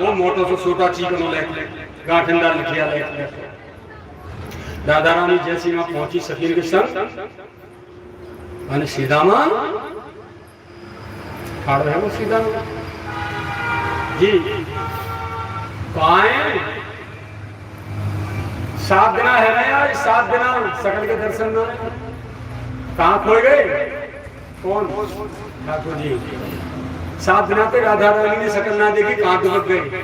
वो मोटो से छोटा चीकनो लेके गाठंडा लिखिया लेके राधा रानी जैसी वहां पहुंची सखी के संग मैंने सीधा मां खड़ रहे वो सीधा जी कहाँ है 7 दिन है ना यार 7 दिन सकल के दर्शन में कहाँ खो गए कौन ठाकुर जी 7 दिन पे राधा रानी ने सकल ना देखी कहाँ दुबक गए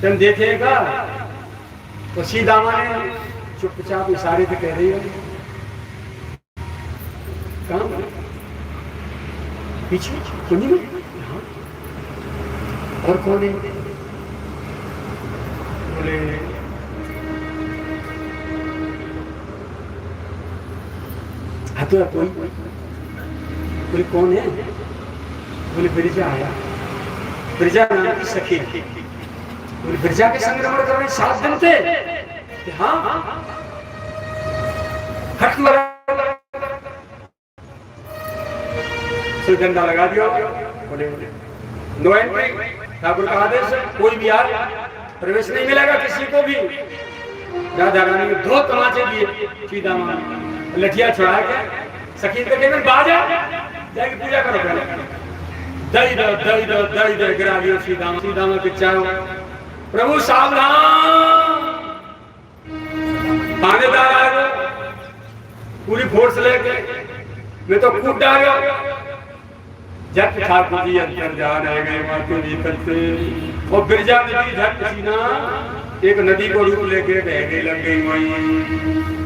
तुम देखेगा तो सीधा माने चुपचाप इशारे पे कह रही है कहाँ पीछे कुंजी में और कौन है बोले तो कोई बोले कौन है बोले बिरजा आया बिरजा नाम की सखी बोले बिरजा के संक्रमण करने 7 दिन थे हाँ हट मरा डंडा लगा दिया बोले नो एंट्री ठाकुर का आदेश है कोई भी यार प्रवेश नहीं मिलेगा किसी को भी राधा रानी ने 2 तमाचे दिए सीधा मां लठिया छुड़ा के सखी के केवल बाजा जाके पूजा करो पहले दई दे गिरा दिया सीधा में पिचाओ प्रभु सावधान थानेदार आ गए पूरी फोर्स लेके मैं तो कूद डाला जब ठाकुर जी अंदर जान आ गए माते भीतर से और बिरजा नदी झट सीना एक नदी को रूप लेके बहने लग गई वहीं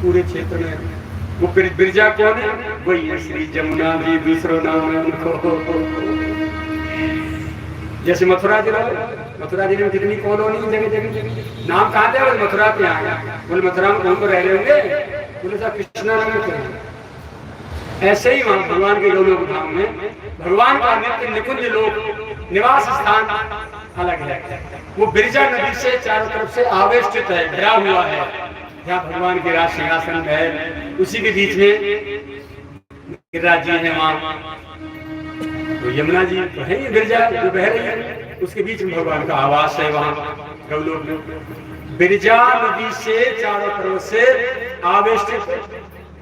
पूरे क्षेत्र में वो बिरजा कौन है वही है श्री जमुना जी दूसरा नाम है उनको जैसे मथुरा जिला में कितनी कॉलोनी जगह जगह नाम कहाँ थे मथुरा पे आ गया बोले मथुरा में कौन को रह रहे होंगे बोले साहब कृष्णा नगर ऐसे ही वहां भगवान के गोलोक धाम में भगवान का नित्य निकुंज लोक निवास स्थान अलग है वो बिरजा नदी से चारों तरफ से आवेष्टित है घिरा हुआ है जहाँ भगवान के राज सिंहासन है उसी के बीच में गिरिराज जी है वहां तो यमुना जी तो है ये बिरजा जो बह रही है उसके बीच में भगवान का आवास है वहां गौलोक में बिरजा नदी से चारों तरफ से आवेष्टित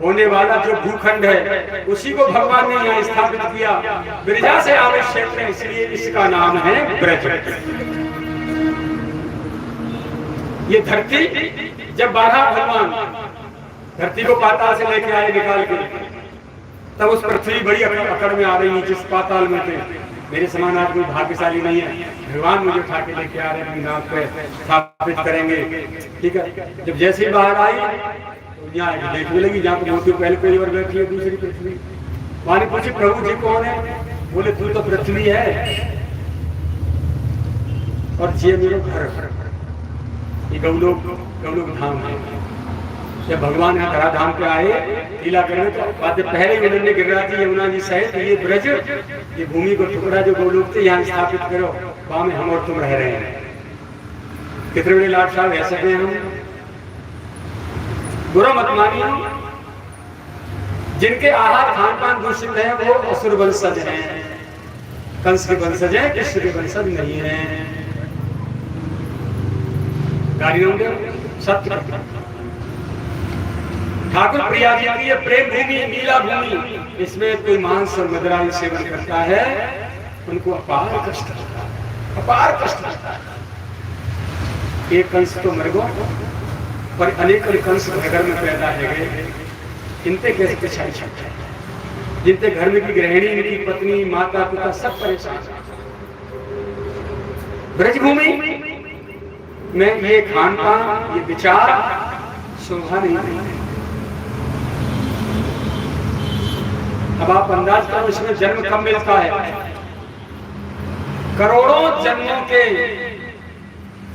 होने वाला जो भूखंड है उसी को भगवान ने यहाँ स्थापित किया बिरजा से आवेश क्षेत्र है इसलिए इसका नाम है ब्रज ये धरती जब बारह भगवान धरती को पाताल से लेके आए निकाल के तब उस पृथ्वी बड़ी अकड़ में आ रही जिस पाताल में थे मेरे समान आज कोई भाग्यशाली नहीं है भगवान मुझे उठा के लेके आ रहे हैं नाम पे स्थापित करेंगे ठीक है जब जैसे ही बाहर आई यहाँ देखने लगी जहाँ पर मोती पहले और बैठी है दूसरी पृथ्वी वहां ने पूछी प्रभु जी कौन है बोले तू तो पृथ्वी है और ये मेरे घर ये गौलोक धाम है जब भगवान यहाँ धरा धाम पे आए लीला करने तो बात पहले ही उन्होंने गिरिराज जी यमुना जी सहित ये ब्रज ये भूमि को टुकड़ा जो गौलोक थे यहाँ स्थापित करो वहां में हम और तुम रह रहे हैं कितने बड़े लाड साहब रह सके हम बुरा मत मानिए जिनके आहार खान पान दूषित है वो असुर वंशज हैं कंस के वंशज हैं कृष्ण के वंशज नहीं है गाड़ी होंगे सत्य ठाकुर प्रिया जी की प्रेम भूमि नीला भूमि इसमें कोई मांस और मदिरा सेवन करता है उनको अपार कष्ट होता है एक कंस तो मर गो पर अनेक कंस घर में पैदा है गए इनते कैसे पिछाई छट जिनते घर में की गृहिणी इनकी पत्नी माता पिता सब परेशान ब्रजभूमि में ये खान पान ये विचार शोभा नहीं अब आप अंदाज करो इसमें जन्म कब मिलता है करोड़ों जन्मों के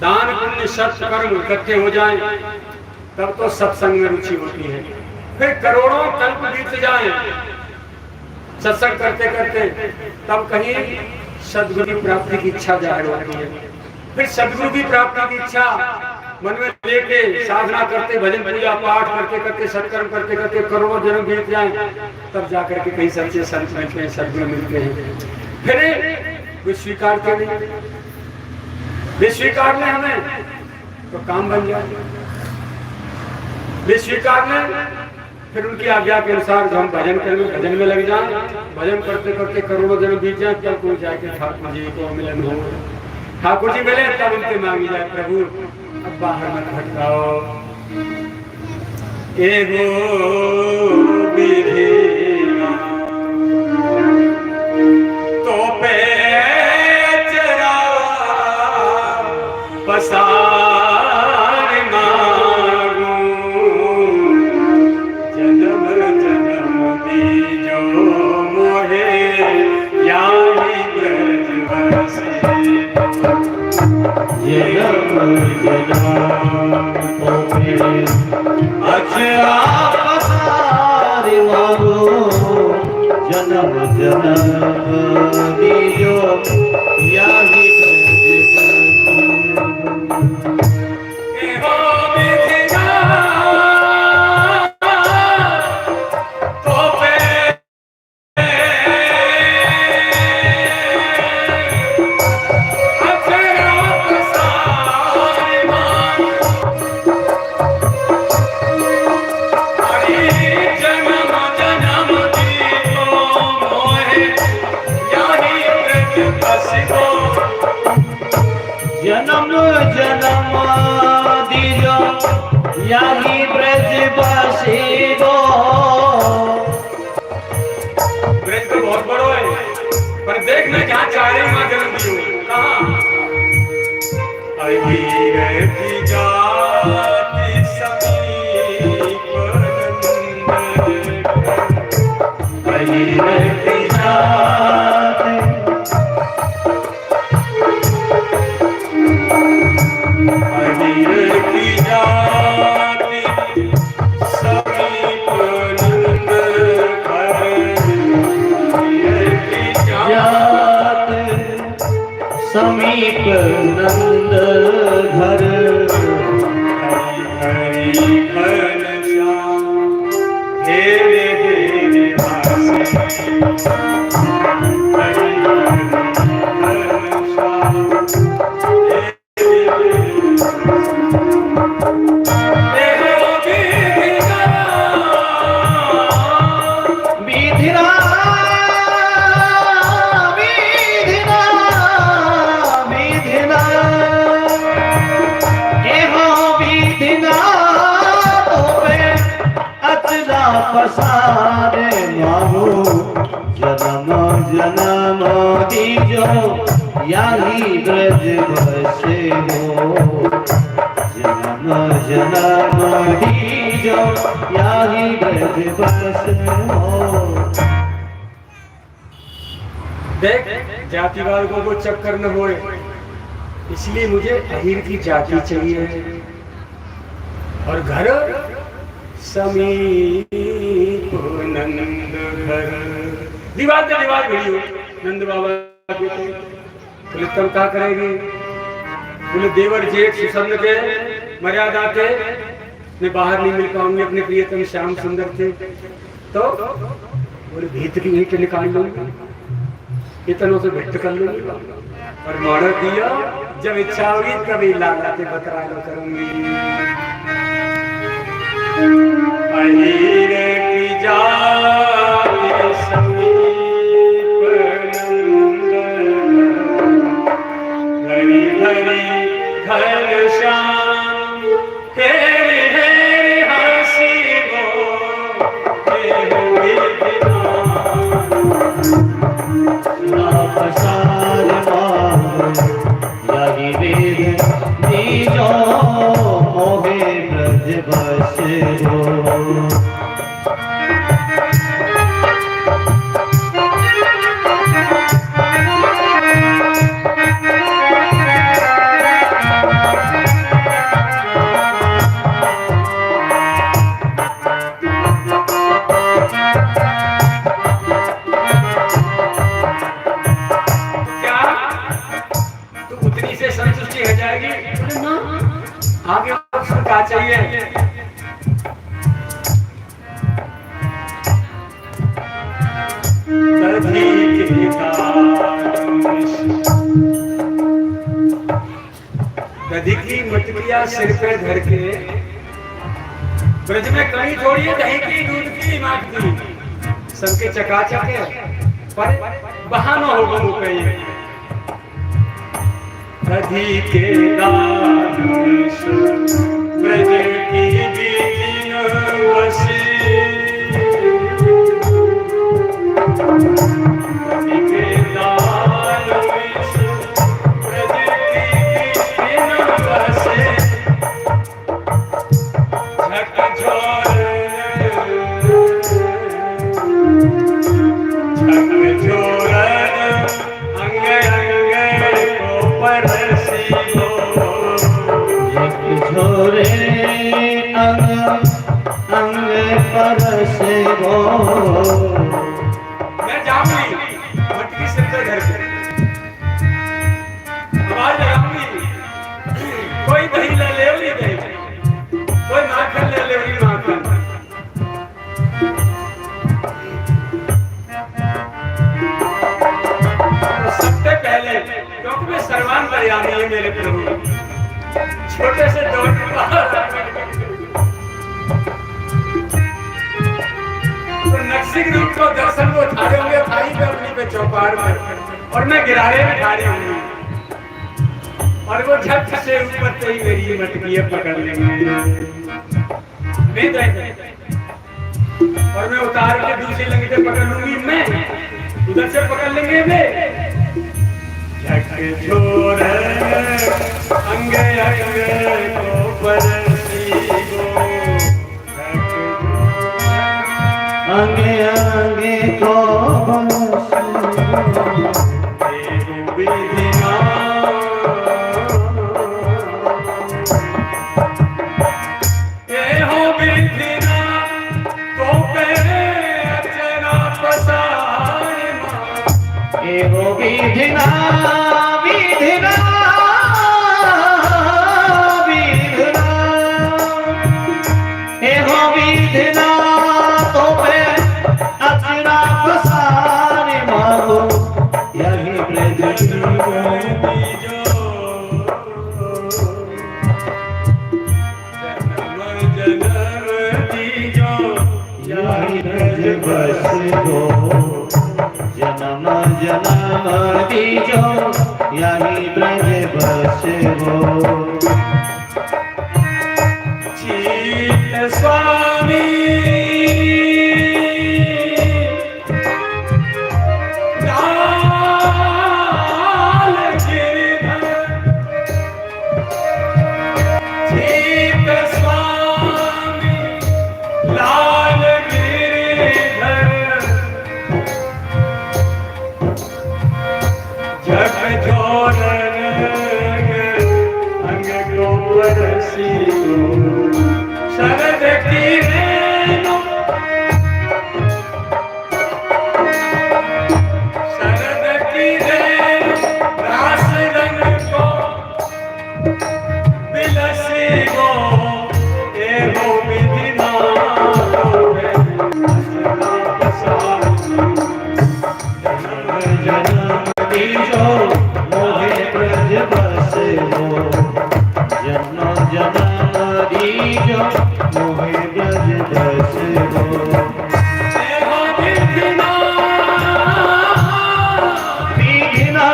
दान पुण्य सत्य कर्म इकट्ठे हो जाएं तब तो सत्संग में रुचि होती है फिर करोड़ों कल्प बीत जाएं सत्संग करते करते तब कहीं सद्गुरु की प्राप्ति की इच्छा जाहिर होती है फिर सद्गुरु की प्राप्ति की इच्छा मन में लेके साधना करते भजन पूजा पाठ करते करते सत्कर्म करते करते करोड़ों जन्म बीत जाएं तब जाकर के कहीं सच्चे संत मिलते हैं सद्गुरु मिलते हैं फिर वे स्वीकारते नहीं वे स्वीकार लें हमें तो काम बन जाए, वे स्वीकार लें फिर उनकी आज्ञा के अनुसार जो हम भजन में लग जाएं, भजन करते करते करोड़ों जन्म बीत जाए, तब कोई जाके ठाकुर जी को मिलन हो, ठाकुर जी मिले तब उनके मांगी जाए प्रभु अब बाहर मत भटकाओ। एगो विधि तो पे पसार मांगू, जन्म जन्म दीजो मोहे याही ब्रज बसे, जन्म जन्म अचरा पसार मांगू, जन्म जन्म दीजो याही जन्म जन्म दीजो याही ब्रज बसेगो। ब्रज तो बहुत बड़ो है पर देख मैं क्या चाह रही मां जन्म दी हूँ कहाँ की जाति समीप की जाति की जाति समीप नंद समीप नंद घर, हरि घन श्याम हेरे हेरे हासे, हरि घन श्याम पसारे मांगू, जन्म जन्म दीजो याही ब्रज बसे हो, जन्म जन्म दीजो याही ब्रज बसे हो। देख जातिवाद को वो चक्कर न होए, इसलिए मुझे अहीर की जाति चाहिए और घर समीप नंद घर। दीवार पे दीवार भिड़ी हो नंद बाबा के, बोले तुम क्या करेंगे? बोले देवर जेठ सुसन्न के मर्यादा थे, मैं बाहर नहीं मिल पाऊंगी, अपने प्रियतम श्याम सुंदर थे, तो बोले भीत की ईंट निकाल लूंगी, इतनों से भेंट कर लूंगी और मॉडल दिया, जब इच्छा होगी कभी लालाते बतरा करूंगी। अहीर की जाति समीप नंद, हरि हरि घन श्याम हेरे हेरे हंसी गो, हेरे पसार मांगू, याही वेद दीजो मोहे ब्रज बसे हो। आगे क्या चाहिए? दधी की मटकिया सिर पे धर के, ब्रज में कहीं थोड़ी है दही की, दूध की, माट की, सबके चकाचक है, पर बहाना होगा वो कहीं। दधी के दान ब्रज की बीन वसी, दधी के दान ब्रज की बीन वसी, झकझोर अंग अंग को परसियो, झकझोरे अंग अंग परसियो। मैं जाऊंगी मटकी सिर पे धर के, आवाज लगाऊंगी, कोई दही ले ले नहीं दही, कोई माखन ले ले नहीं माखन। तो सबसे पहले, क्योंकि मैं सर्वान बरियानी है मेरे प्रभु, छोटे से दौड़ के बाहर तो नक्सिक रूप को दर्शन को थारे होंगे थाई पे अपनी पे चौपार पर, और मैं गिरारे में ठाड़ी हूँ, और वो झट से ऊपर से ही मेरी मटकियाँ पकड़ लेंगे, और मैं उतार के दूसरी लंगी से पकड़ लूंगी, मैं उधर से पकड़ लेंगे वे। झकझोर अंग अंग को परसियो, अंगे अंगे को विधिना एहो विधिना तो पे अचरा पसारे मां, एहो विधिना विधिना विधिना, एहो विधिना तो पे अचरा पसारे मारो, यही ब्रज बस दो, जन्म जन्म दीजो, यही ब्रज बस हो। चीत स्वामी लाल गिरधर, चीत स्वामी लाल गिरधर, झकझोर अंग को परसियो, शरद की रेणु शरद की रेणु रास रंग को बिलसियो, एहो विधिना तोरे असरा पसारी, जन्म दीजो मोहे ब्रज बस हो, जन्म जन्म दीजो मोहे ब्रज बस हो। एहो विधिना विधिना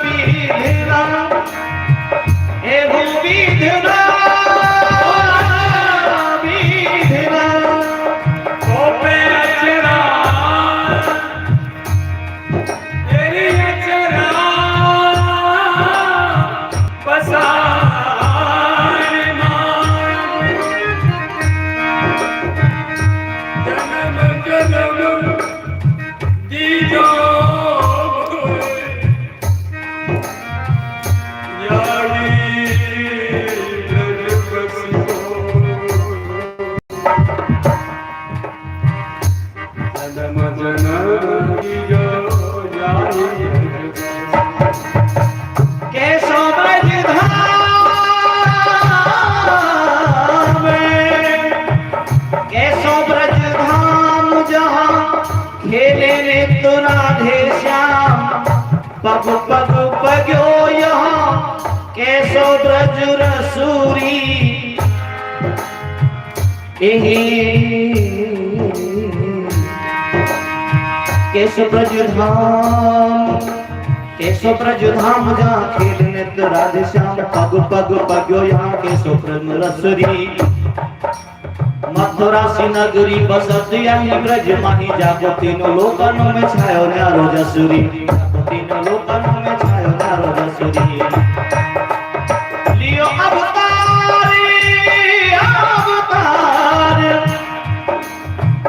विधिना, एहो विधिना विधिना, तो पे अचरा तेरी अचरा पसारे मां, जन्म जन्म दीजो यारी ब्रज बसियो, जन्म जन्म दीजो यारी ब्रज बसियो। कैसो ब्रज धाम में, कैसो ब्रज धाम जहाँ खेले नित्य राधे श्याम, पग पग पग्यो यहाँ केशव ब्रज धाम जहाँ खेल नित्य राधे श्याम पग पग पग्यो यहाँ केशव प्रेम रसरी मथुरा सी नगरी बसत यही ब्रज माही जागो तीनों लोकनों में छायो न्यारो जसुरी तीनों लोकनों में छायो न्यारो जसुरी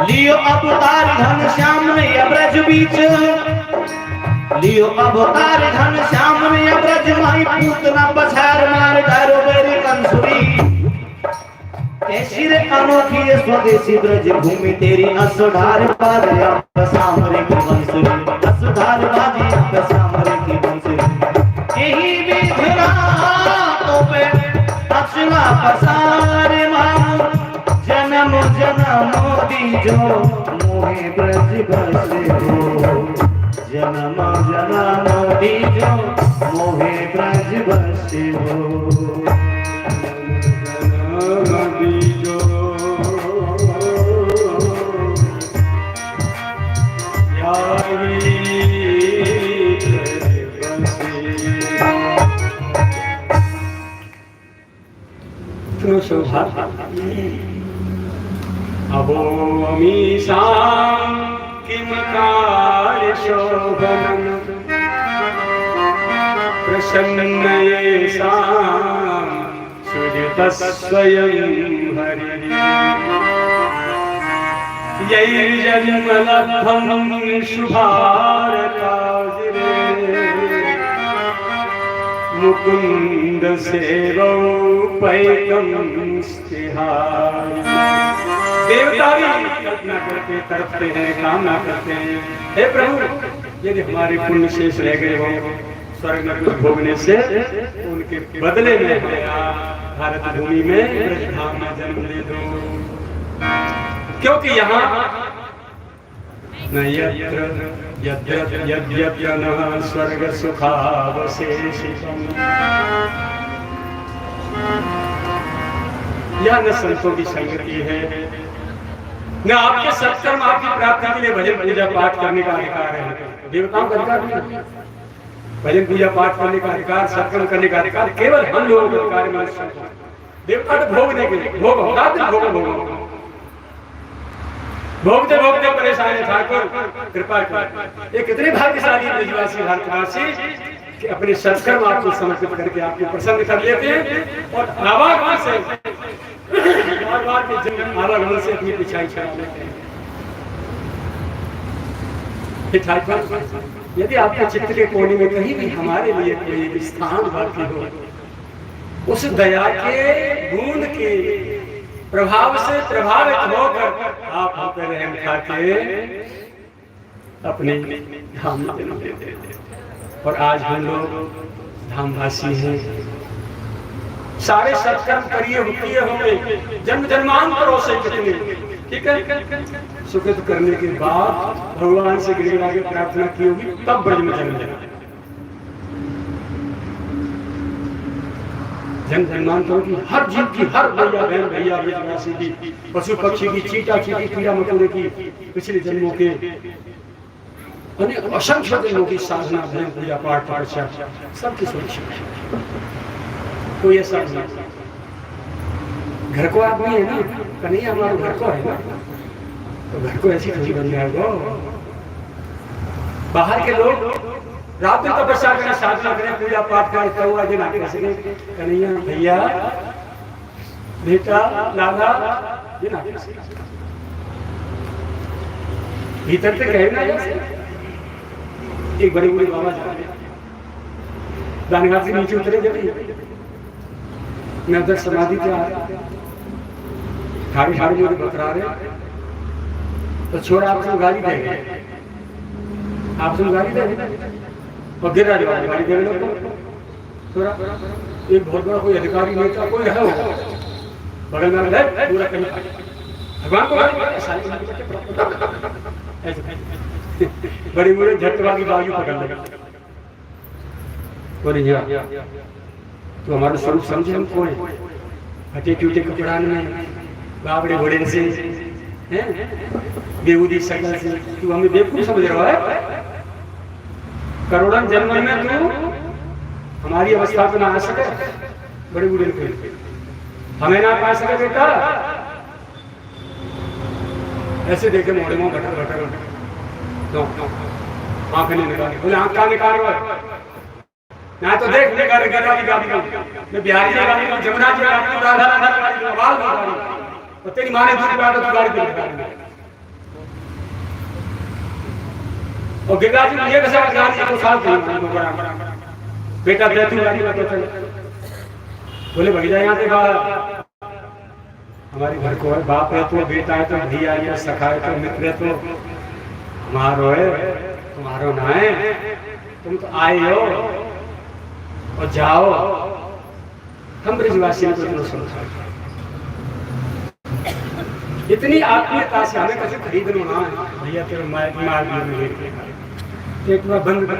लियो अवतार धन श्याम ने ब्रज बीच लियो अवतार धन श्याम ने ब्रज माही पूतना पछार मार डारो बेरी कंसुरी कैसी रे अनोखी ये स्वदेशी ब्रज भूमि तेरी असुधार बाजे आप सामरे की बंसुरी असुधार बाजे आप सामरे की बंसुरी यही विधरा तो पे अक्षला पसार मामू जन्म जन्म दीजो मोहे ब्रज बसे हो जन्म जन्म दीजो मोहे ब्रज बसे हो अभोमीशां किं कार्यशोभनं प्रसन्नयेषां सुजितस्वयं हरिः यैर्जन्मलब्धं शुभारकाजिरे मुकुंद सेवौ पैकं स्थिहारि देवता भी कल्पना करके तड़पते हैं कामना करते हैं हे प्रभु यदि हमारे पुण्य शेष रह गए हो स्वर्ग में कुछ भोगने से उनके बदले में भारत भूमि में ब्रजधाम में जन्म ले दो क्योंकि यहाँ न यद्यप्य न स्वर्ग सुखावशेषितम् यह न संतों की संगति है न आपके सत्कर्म आपकी प्राप्ति के लिए भजन पूजा पाठ करने का अधिकार है देवताओं का अधिकार नहीं भजन पूजा पाठ करने का अधिकार सत्कर्म करने का अधिकार केवल हम लोगों का अधिकार है देवता तो भोगने के लिए भोग होगा भोगते भोगते परेशान है ठाकुर कृपा कर ये कितने भाग्यशाली ब्रजवासी भारतवासी कि अपने सत्कर्म आपको समर्पित करके आपको प्रसन्न कर लेते हैं और आवागमन से आवागमन से अपनी पिछाई छड़ा लेते हैं ठाकुर यदि आपके चित्त के कोने में कहीं भी हमारे लिए कोई स्थान बाकी हो उस दया के बूंद के प्रभाव से प्रभावित होकर आप हम पर रहम खाके अपने धाम में देते हैं और आज हम लोग धामवासी हैं सारे सत्कर्म करिए हुए होंगे जन्म जन्मांतरों से कितने ठीक है सुकृत करने के बाद भगवान से गिड़गिड़ा के प्रार्थना की होगी तब ब्रज में जन्म लेना जन जन्मांतरों की हर जीव की हर भैया बहन भैया ब्रजवासी की पशु पक्षी की चीटा चीटी कीड़ा मकोड़े की पिछले जन्मों के असंख्य जन्मों की साधना भजन पूजा पाठ तपस्या सबकी सुरक्षा कोई ऐसा नहीं घर को आदमी है ना कन्हैया हमारे घर को है ना तो घर को ऐसी खुशी बन जाएगा बाहर के लोग रात दिन तपस्या करें साधना करें पूजा पाठ करें तो आज ना कर सके कन्हैया भैया बेटा लाला ये ना कर सके भीतर से कहे ना एक बड़े बड़े बाबा जाते दानघाट से नीचे उतरे जब मैं उधर समाधि पे आ ठाड़ी मुझे बतरा रहे तो छोरा आपसे गाली देंगे आपसे गाली देंगे और गिरा गाली दे रहे छोरा एक बहुत बड़ा कोई अधिकारी नेता कोई है बगल में पूरा कहीं भगवान को बड़ी बड़ी झटवा की बाजू पकड़ लेगा बोले तो हमारा स्वरूप समझे हम कौन हटे टूटे कपड़ा में बाबड़े घोड़े से हैं, बेहूदी शक्ल से तू हमें बेवकूफ समझ रहा है। करोड़ों जन्म में तू हमारी अवस्था पे ना आ सके, बड़े बूढ़े को हमें ना पा सके बेटा। ऐसे देखे मोड़े मुंह बटर बटर आंखें नहीं निकाली, बोले आंख कहाँ निकाल रहा है ना, तो देख निकाल गधा की गाड़ी मैं बिहारी की गाड़ी में जमुना की गाड़ी में राधा राधा की गाड़ी में बाल गाड़ी और तेरी माँ ने दूध पिया तो तू गाड़ी पे और गिरगा जी मुझे कैसे गाड़ी को साल बेटा बैठू गाड़ी में चल बोले भैया यहाँ से बाहर हमारे घर को है, बाप है तो बेटा है तो भैया है सखा है तो मित्र है तो हमारो है तुम्हारो ना है, तुम तो आए हो और जाओ। हम ब्रजवासी को समझा इतनी आत्मीयता से हमें कैसे खरीद लो ना भैया तेरे मार एक बार बंद कर।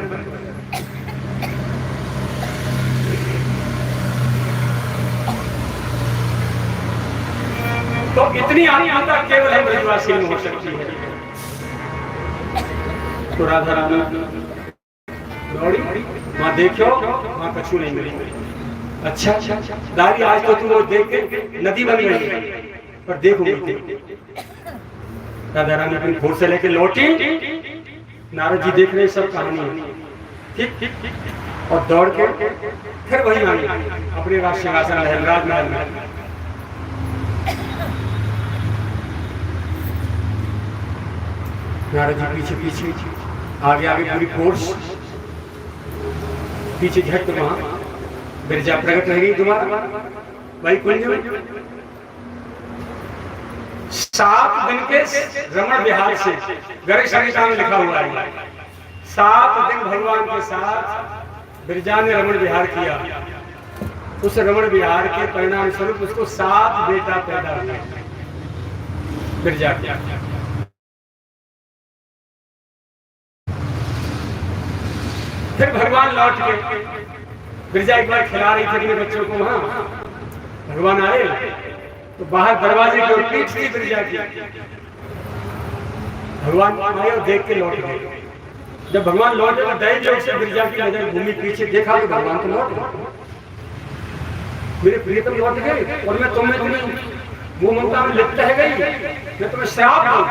तो इतनी आत्मीयता केवल हम ब्रजवासी में हो सकती है। तो राधा रानी दौड़ी वहां देखो वहां कछु नहीं मिली। अच्छा दादी आज तो तुम वो देख के नदी बन गई पर देखो राधा रानी अपनी घोड़ से लेके लौटी, नारद जी देख रहे सब कहानी ठीक और दौड़ के फिर वही आई अपने राज सिंहासन लहराज महल में। नारद जी पीछे पीछे आगे आगे पूरी फोर्स पीछे झट वहां बिरजा प्रकट रह गई दोबारा भाई कुंज में। 7 दिन के रमण विहार से गरे संहिता में लिखा हुआ है 7 दिन भगवान के साथ बिरजा ने रमण विहार किया। उस रमण विहार के परिणाम स्वरूप उसको 7 बेटा पैदा हुए बिरजा के। फिर भगवान लौट के बिरजा एक बार खिला रही थी अपने बच्चों को, वहां भगवान आए तो बाहर दरवाजे की ओर पीठ थी बिरजा की। भगवान आए और देख के लौट गए। जब भगवान लौटे तो दैव चौक से बिरजा की नजर घूमी, पीछे देखा तो भगवान तो लौट गए, मेरे प्रियतम लौट गए और मैं तुम्हें वो ममता में लिप्त है गई, मैं तुम्हें श्राप दूं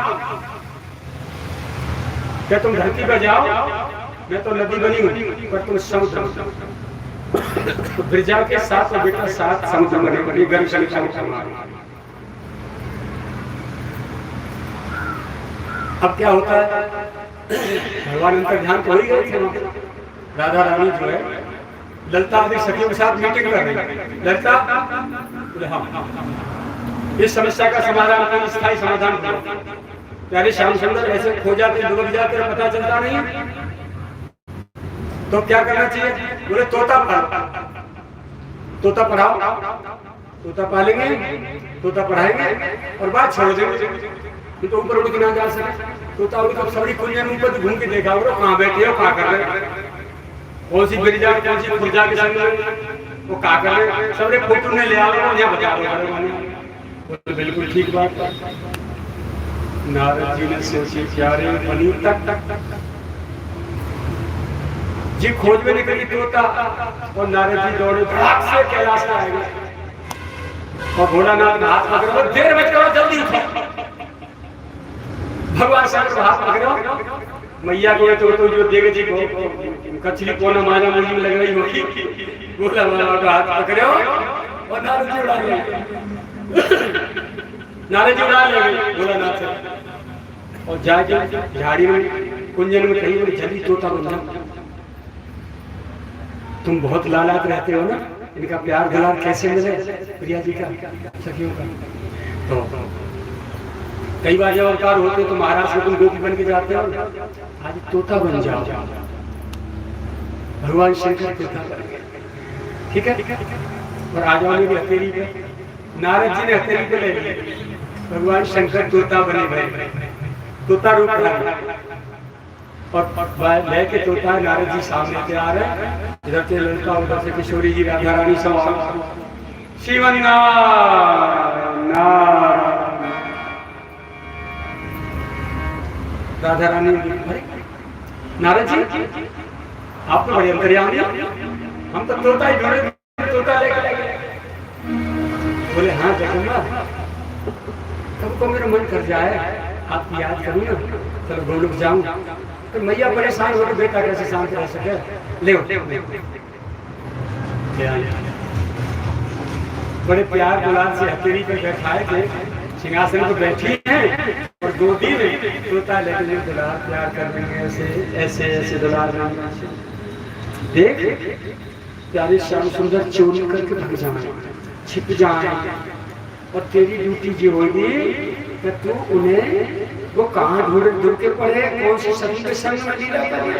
क्या तुम धरती पर जाओ, मैं तो नदी बनी हूँ पर तुम समुद्र। तो बिरजा के 7 बेटा 7 समुद्र बने, गर्भ संख्या। अब क्या होता है भगवान अंतर ध्यान तो हो ही गए थे। राधा रानी जो है ललिता आदि सखियों के साथ मीटिंग कर रही। ललिता बोले हाँ इस समस्या का समाधान का स्थायी समाधान करो। प्यारे श्याम सुंदर ऐसे खो जाते डूब जाते पता चलता नहीं तो क्या करना चाहिए? बोले तोता पढ़ाओ, तोता पालेंगे, तोता पढ़ाएंगे और बात छोड़ देंगे। तो ऊपर उड़ के ना जा सके तोता उड़ के सभी कुंज में ऊपर घूम के देखा हो कहाँ बैठे हो, कहाँ कर रहे, कौन सी बिरजा कौन सी खुर्जा के संग वो कहाँ कर रहे, सबरे फोटो ने ले आओ यहाँ बता दो। बिल्कुल ठीक बात। नारद जी ने सोची प्यारे बनी तक जी खोज में निकली तोता और नारद जी दौड़े भाग से कैलाश में आए और भोलानाथ हाथ पकड़ो, देर मत करो जल्दी उठो। भगवान शंकर हाथ पकड़ो मैया को तो जो देव जी को कचली कोना मारा मुझे लग रही होगी, बोला का हाथ पकड़ो और नारद जी उड़ा ले, नारद जी उड़ा ले भोलानाथ से और जाके झाड़ी में कुंजन में कहीं जल्दी तोता बन। तुम बहुत लालात रहते हो ना, इनका प्यार दुलार कैसे मिले प्रिया जी का सखियों का। तो कई बार जब अवतार होते तो महाराज को तुम गोपी बन के जाते हो, आज तोता बन जाओ। भगवान शंकर तोता बन गए, ठीक है। और आज वाले भी हथेली पे नारद जी ने हथेली पे ले लिए, भगवान शंकर तोता बने भाई, तोता रूप और लेके तोता नारद जी सामने से आ रहे, इधर से ललिता उधर से किशोरी जी राधा रानी सब श्रीमन नारायण। राधा रानी अरे नारद जी आप तो बड़े अंतर्यामी, हम तो तोता ही ढूंढे, तोता लेकर बोले हाँ जगन्नाथ कब को मेरा मन कर जाए आपकी याद करूँ ना, चलो गोलोक जाऊं। तो मैया परेशान हो, बेटा कैसे शांत रह सके, ले बड़े प्यार दुलार से हथेली पे बैठाए थे, सिंहासन पर बैठी हैं और गोदी में तोता लेके दुलार प्यार कर देंगे, ऐसे ऐसे ऐसे दुलार देख प्यारे श्याम सुंदर चोरी करके भाग जाए, छिप जाए, और तेरी ड्यूटी जो होगी कि तू उन्हें वो कहाँ ढूंढ के पड़े, कौन सी सखी के संग में लीला करे,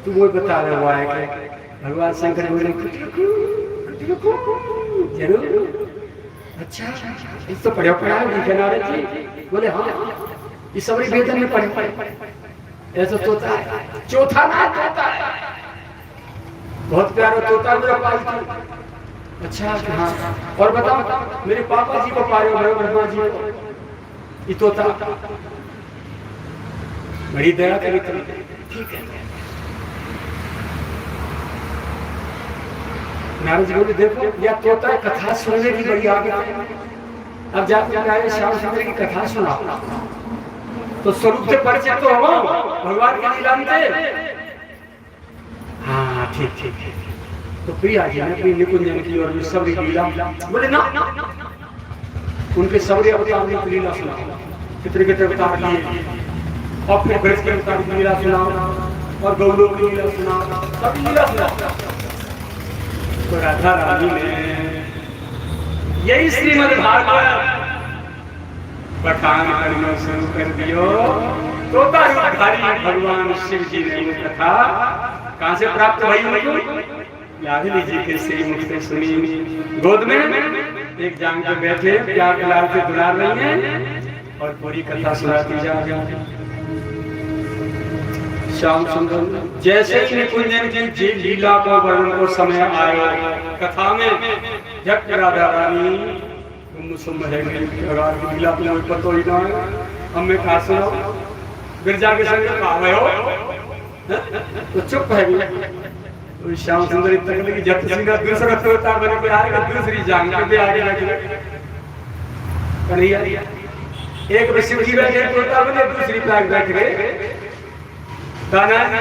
तू वो बता रहा हुआ है कि भगवान शंकर बोले जरूर। अच्छा इस तो पढ़े पढ़ा लिखे नारद जी बोले हाँ ये सबरी वेदन में पढ़े ऐसा तोता है, चौथा ना तोता है, बहुत प्यारा तोता मेरा पालतू। अच्छा हाँ और बताओ मेरे पापा जी को पारे हो ब्रह्मा जी को, ये तोता बड़ी दया करी, ठीक है। नारद जी बोले देखो या तोता कथा सुनने की बड़ी आदत है, अब जाके श्याम सुंदर की कथा सुना तो स्वरूप से परिचित तो हो भगवान की लीला में। हाँ ठीक ठीक ठीक, तो प्रिया जी ने अपनी निकुंजन की और सबरी लीला बोले ना, उनके सबरी अवतार की लीला सुना, कितने कितने अवतार लिए, और फिर ब्रज के अवतार की लीला सुना और गौलोक की लीला सुना, सब लीला सुना। तो राधा रानी ने यही श्रीमद् भागवत पठान करना शुरू कर दियो, तोता रूपधारी भगवान शिव जी ने ये कथा कहाँ से प्राप्त भई हुई, लाडली जी के श्री मुख से सुनी, गोद में एक जान के बैठे प्यार दुलार से दुलार रही हैं और पूरी कथा सुनाती जा रही। श्याम सुंदर जैसे ही निकुंजन की लीला को वर्णन को समय आया कथा में, जब राधा रानी लीला पतो ही ना हमें कहा सुनो, गिरजा के संग कहा हो तो चुप है। श्याम सुंदर तक की जब सिंह दूसरा तोता बन के आएगा, दूसरी जांग पे आगे लगे कन्हैया, एक में शिव जी बैठे तोता बने, दूसरी पे बैठ गए कान्हा,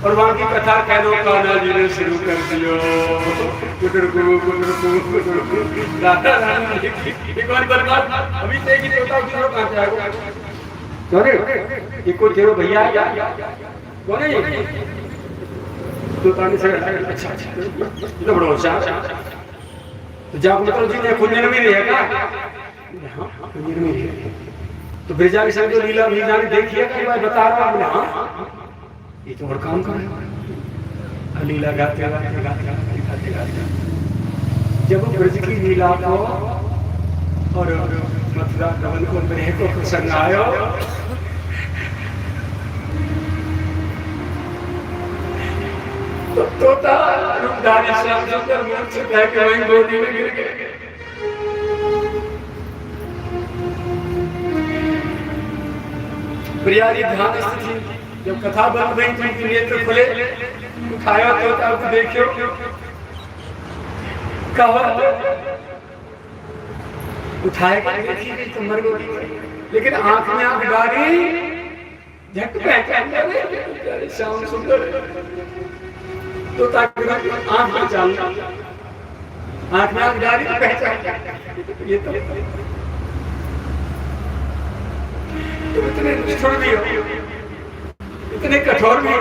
और वहां की कथा कह दो कान्हा जी ने शुरू कर दियो, राधा रानी एक बार अभी से ही तोता दूसरा कहां से आएगा, क्यों रे इको तेरो भैया कौन है तो ताने से अच्छा तो बड़ा होशियार, तो जाओ मतलब जी ने कुंजन में रहेगा, हां कुंजन में रहेगा, तो ब्रजा के संग जो लीला लीला ने देखिए कि मैं बता रहा हूं हां ये तो और काम कर रहा है, लीला गाते गाते जब ब्रज की लीला को और मथुरा कवन को मेरे को प्रसन्न आयो, तो तोता रूपधारी श्याम सुंदर मुंह से कह के वहीं गोदी में गिर गए। प्रिया जी ध्यान स्थिति जब कथा बन गई तो नेत्र खुले, उठाया तोता को देखियो कहा उठाए तो मर गई, लेकिन आंख में आंख डाली झट पे श्याम सुंदर तो ताकि आंख में चाल आंख में आंख डाली तो पहचान ये तो इतने छोड़ दियो, इतने कठोर भी,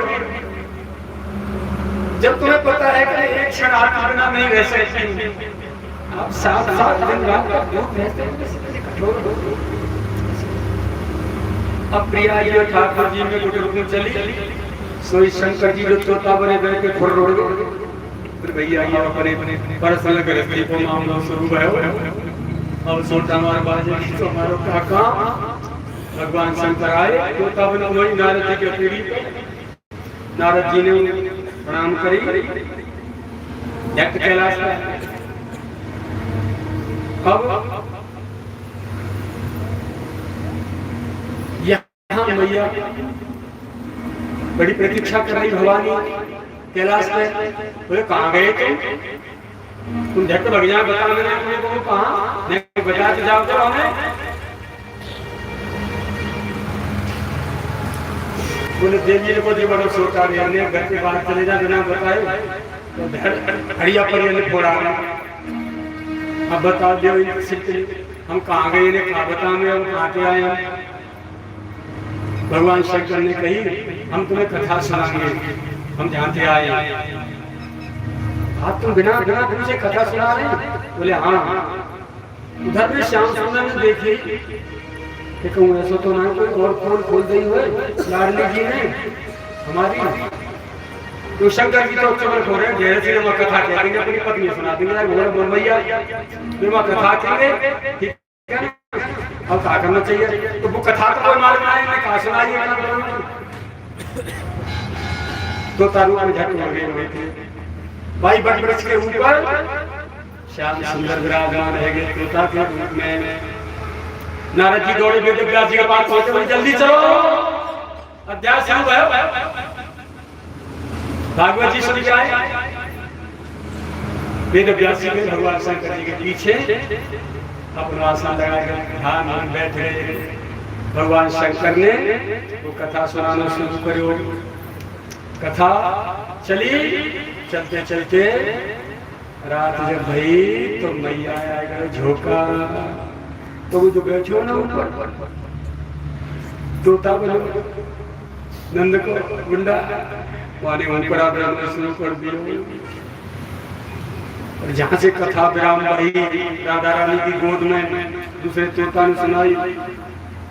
जब तुम्हें पता है कि एक क्षण आपके बिना नहीं रह सकते, आप 7 दिन रात तक दूर रहते हैं, कठोर हो। अब प्रिया जी ठाकुर जी में गुट रुक चली, सोई शंकर जी जो तोता बने गए के खुर रोड़ गए, फिर भैया ये अपने पर्सनल गृहस्थी को मामला शुरू है, अब सोटा मार बाजे तो हमारो का काम भगवान शंकर आए, तोता बने वही नारद जी के पीढ़ी पे, नारद जी ने प्रणाम करी, जट कैलाश में अब यहाँ मैया बड़ी प्रतीक्षा कर रही भवानी कैलाश पे। बोले कहाँ गए तुम झट भग जाए, बता मैंने तुमको कहाँ नहीं बता के जाओ तो हमें। बोले देवी को जो बड़ा सोता रहे घर के बाहर चले जा बिना बताए तो हड़िया पर फोड़ा। अब बता दो हम कहाँ गए ने कहा बता में हम कहाँ के आए हैं। भगवान शंकर ने कही हम तुम्हें कथा सुनाएंगे, हम जहाँ से आए हैं। आप तुम बिना बिना तुमसे कथा सुना रहे हैं? बोले हाँ। उधर भी श्याम सुंदर ने देखी कि कहूँ ऐसा तो ना कोई और खोल खोल दी हुए लाडली जी ने हमारी। तो शंकर जी तो चमक हो रहे हैं, जैसे से मैं कथा कह देंगे अपनी पत्नी सुना देंगे बोल भैया मैं कथा कहेंगे ठीक है ना। अब क्या करना चाहिए? तो वो कथा तो कोई मालूम नहीं मैं कहा सुनाइए तो तारू में झट हो गए थे भाई। बट वृक्ष के ऊपर श्याम सुंदर विराजमान रहेंगे तोता के रूप में। नारद जी दौड़े वेद व्यास जी के पास पहुंचे, बोले जल्दी चलो अध्याय शुरू है। भागवत जी सुन के आए वेद व्यास जी भगवान शंकर जी के पीछे अपना आसन लगाकर ध्यान में बैठे। भगवान शंकर ने वो कथा सुनाना शुरू करो। कथा चली, चलते चलते रात जब भई तो मैया आएगा झोंका तो वो जो बैठो ना ऊपर तोता बनो नंद को गुंडा वाने ऊपर आदर शुरू कर दियो। और जहाँ से कथा विराम भाई राधा रानी की गोद में दूसरे तोता ने सुनाई,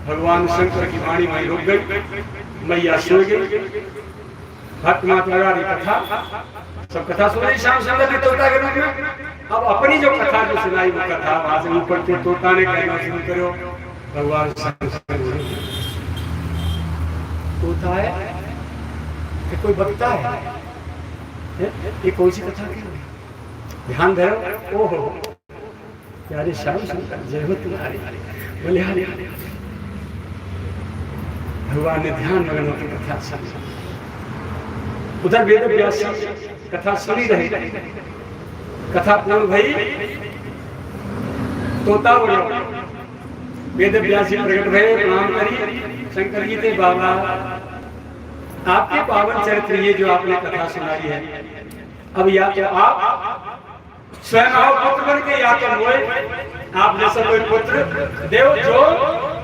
भगवान शंकर की वाणी वहीं रुक गई, मैया सो गई। भक्त माता रानी कथा सब कथा सुनाई श्याम सुंदर ने तोता के रूप में। अब अपनी जो कथा जो सुनाई वो कथा वहां से ऊपर से तोता ने कहना शुरू करो। भगवान शंकर तोता है कि कोई बकता है? ये कौन सी कथा की? ध्यान धरो। ओहो प्यारे श्याम सुंदर जय हो तुम्हारी। बोले हरे भगवान ने ध्यान मगन की कथा सुनी। उधर वेद व्यास कथा सुनी रही। कथा पूर्ण भई तोता बोलो वेद व्यास जी प्रकट भये प्रणाम करी। शंकर जी थे बाबा आपके पावन चरित्र ये जो आपने कथा सुनाई है, अब या तो आप स्वयं आओ पुत्र बन के या तो मोए आप जैसा कोई पुत्र देव जो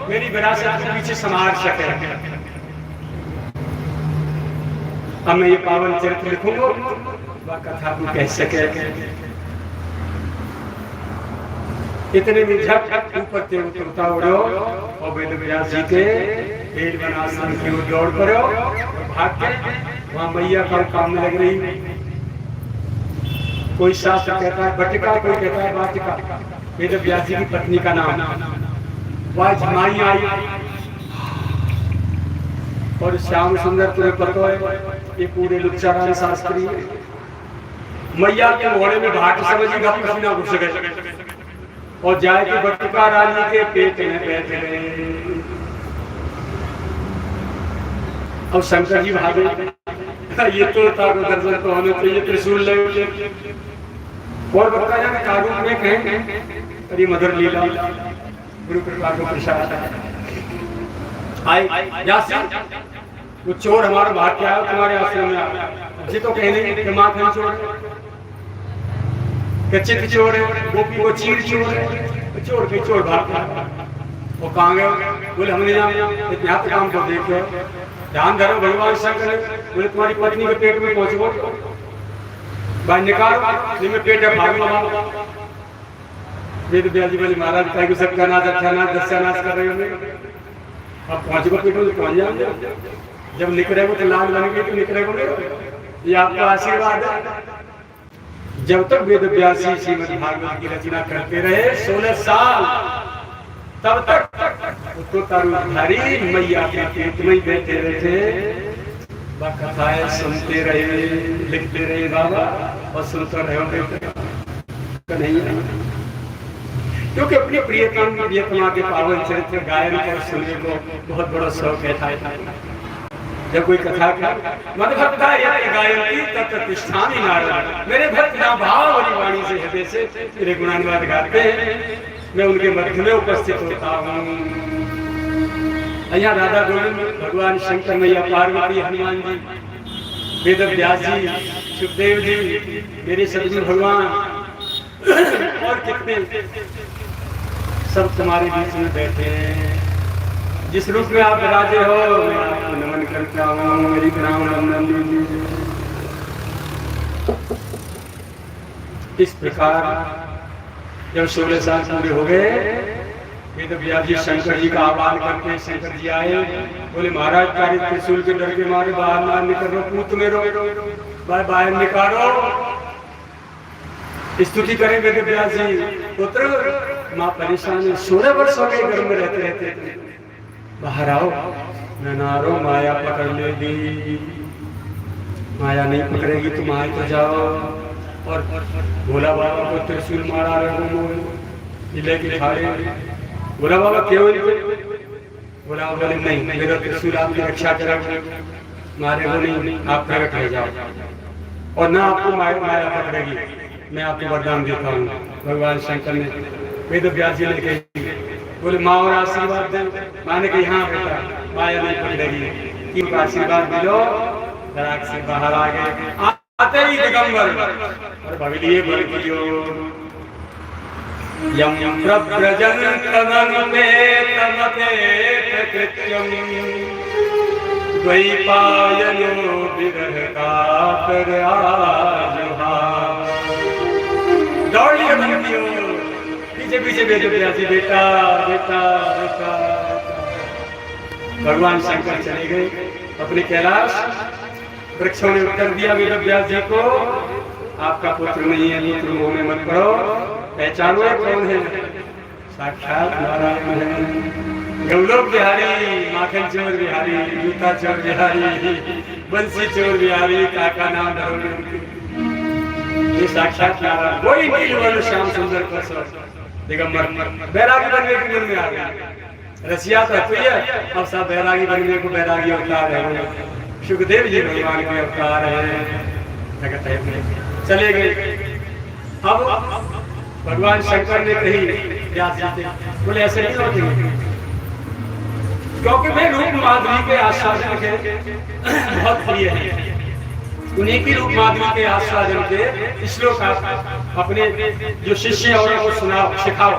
मेरी विरासत के पीछे संभाल सके। अब मैं ये पावन चरित्र लिखूंगा वह कथा को कह सके। इतने में झट ऊपर से उतरता उड़ो और वेद व्यास जी के पेड़ बनासन की ओर दौड़ पड़ो और भाग के वहां मैया का काम में लग रही। कोई शास्त्र कहता है बटिका, कोई कहता है वाटिका। वेद व्यास जी की पत्नी का नाम वह जमाई आई। और श्याम सुंदर तुम्हें पता है ये पूरे लुच्चाराम शास्त्री मैया के घोड़े में घाट समझी पसीना घुस गए और जाए के बटिका रानी के पेट में बैठ गए। अब शंकर जी भागे ये तो तारो दर्शन तो होना चाहिए त्रिशूल ले और बताया मैं कारूप में कहें अरे मधुर लीला गुरु कृपा को प्रसाद आए जासी वो चोर हमारा भाग के आया तुम्हारे आश्रम में आया जी तो कहने कि माँ कहीं चोर चित चोर है गोपी को चीर चोर है चोर के चोर भाग वो कहाँ गए? बोले हमने यहाँ काम को देखो ध्यान धरो। भगवान शंकर बोले तुम्हारी पत्नी के पेट में पहुंचो बाहर निकालो में पेट है भाग लगा। वेद व्यास जी बोले महाराज का सबका नाच अच्छा नाच दस्यानाश कर रहे होंगे अब पहुंचो पेट में पहुंच जाओ। जब निकलेगो तो लाल बन गई तो निकलेगो ये आपका आशीर्वाद है। जब तक वेद व्यास जी श्रीमद् भागवत की रचना करते रहे 16 साल तब तक तो तारूधारी मैया के पेट में बैठे रहे कथाएं सुनते रहे लिखते रहे बाबा और सुनते रहे कन्हैया क्योंकि अपनी प्रियतमा के पावन चरित्र गायन कर सुनने को बहुत बड़ा शौक है। जब कोई कथा का मद भक्ता यदि गायन्ति तब प्रतिष्ठानी नारद, मेरे भक्त ना भाव वाली वाणी से हृदय से मेरे गुणानुवाद गाते हैं, मैं उनके मध्य में उपस्थित होता हूँ। यहाँ राधा गोविंद, भगवान शंकर, मैया पार्वती, हनुमान जी, वेद व्यास जी, सुखदेव जी, मेरे सदगुरु भगवान और कितने सब तुम्हारे बीच में बैठे हैं। जिस रूप में आप विराजे हो मैं आपको नमन करता हूँ। मेरी प्रणाम नंदन जी। इस प्रकार जब 16 साल पूरे हो गए, वेद व्यास जी शंकर जी का आह्वान करके शंकर जी आए, बोले महाराज तारी त्रिशूल के डर के मारे बाहर ना निकलो, पूत मेरो बाहर निकालो। स्तुति करें वेद व्यास जी, पुत्र माँ परेशान है, 16 वर्ष हो गए घर में रहते रहते, बाहर आओ, नारो माया पकड़ लेगी। माया नहीं पकड़ेगी तो माया तो जाओ। और भोला बाबा को त्रिशूल मारा जिले के खाड़े। भोला बाबा क्यों? भोला बाबा बोले नहीं, मेरा त्रिशूल आपकी रक्षा करेगा, मारे वो नहीं, आप प्रकट हो जाओ और ना आपको माया पकड़ेगी, मैं आपको वरदान देता हूँ। भगवान शंकर ने वेद व्यास जी ने कही, बोले माँ और आशीर्वाद दें। माने कि हाँ बेटा माया नहीं पकड़ेगी, कि आशीर्वाद मिलो। दराक से बाहर आ गए, आते ही दिगंबर और भगलिए बल कियो यम प्रव्रजन तनन में तमते कृत्यम द्वैपायनो विरह कातर आजुहा। दौड़ लिए बंदियों, पीछे पीछे वेद व्यास जी, बेटा बेटा बेटा। भगवान शंकर चले गए अपने कैलाश। वृक्षों ने उत्तर दिया वेद व्यास जी को, आपका पुत्र नहीं है, पुत्र मुंह में मत पड़ो, पहचानो कौन है? साक्षात नारायण है। गौलोक बिहारी, माखन चोर बिहारी, जूता चोर बिहारी, बंसी चोर बिहारी, काका नाम धरो। ये साक्षात नारायण, वही नीलवर्ण श्याम सुंदर कसर दिगंबर बैरागी बनने के मन में आ गया। रसिया तो है, अब सब बैरागी बनने को बैरागी अवतार है। सुखदेव जी भगवान के अवतार है। चले गए। अब भगवान शंकर ने कही व्यास जी से, बोले ऐसे नहीं होते, क्योंकि मैं रूप माधुरी के आस्वादन के बहुत प्रिय है। उन्हीं की रूप माधुरी के आस्वादन के श्लोक अपने जो शिष्य और उनको सुनाओ, सिखाओ।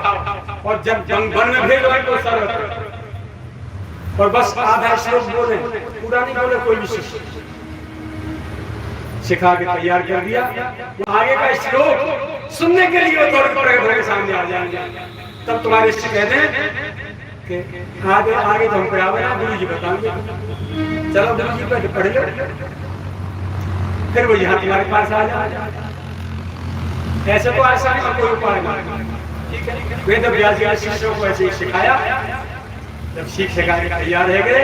और जब वन में भेजो तो सर्वत्र, और बस आधा श्लोक बोले, पूरा नहीं बोले कोई भी शिष्य। सिखा के तैयार कर दिया। आगे का श्लोक सुनने के लिए वो सामने आ जाएंगे। तब तुम्हारे शिष्य कहते हैं कि आगे आगे तो हम पे आवे ना, गुरु जी बताएंगे, चलो गुरु जी पे पढ़ लो, फिर वो यहाँ तुम्हारे पास आ जाए। ऐसे तो ऐसा नहीं, कोई उपाय नहीं। वेद व्यास जी शिष्यों को ऐसे ही सिखाया। जब सीख सिखा के तैयार है गए,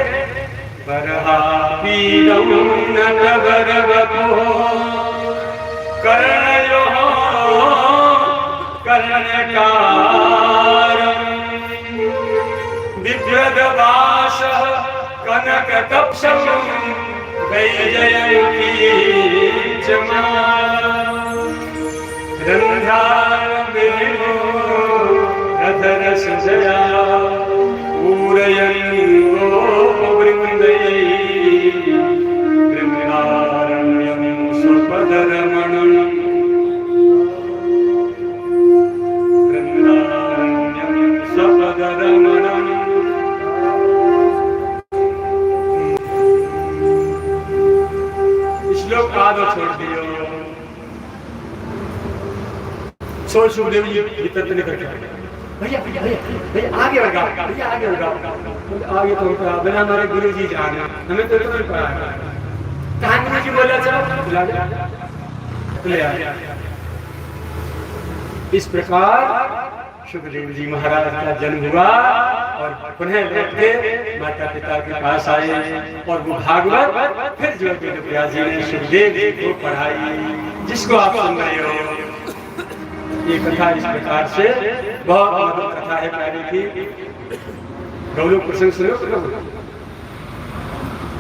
कनक तपसम वैजयंती चमा रंधार बिनो रधर सजया श्लोक आदो छोड़ दियो। सोच सुखदेव जी भीतर निकल गया, भैया भैया भैया भैया आगे बढ़ा, भैया आगे बढ़ा। आगे तो बिना हमारे गुरु जी जाना, हमें तो इतना पड़ा है। कहाँ गुरु जी बोला, चलो बुला ले आ। इस प्रकार सुखदेव जी महाराज का जन्म हुआ और पुनः लौट के माता पिता के पास आए। और वो भागवत फिर जो वेद व्यास जी ने सुखदेव जी को पढ़ाई, जिसको आप सुन रहे हो। ये कथा इस प्रकार से बहुत मधुर कथा है प्यारी की। गौलोक प्रसंग सुनो तो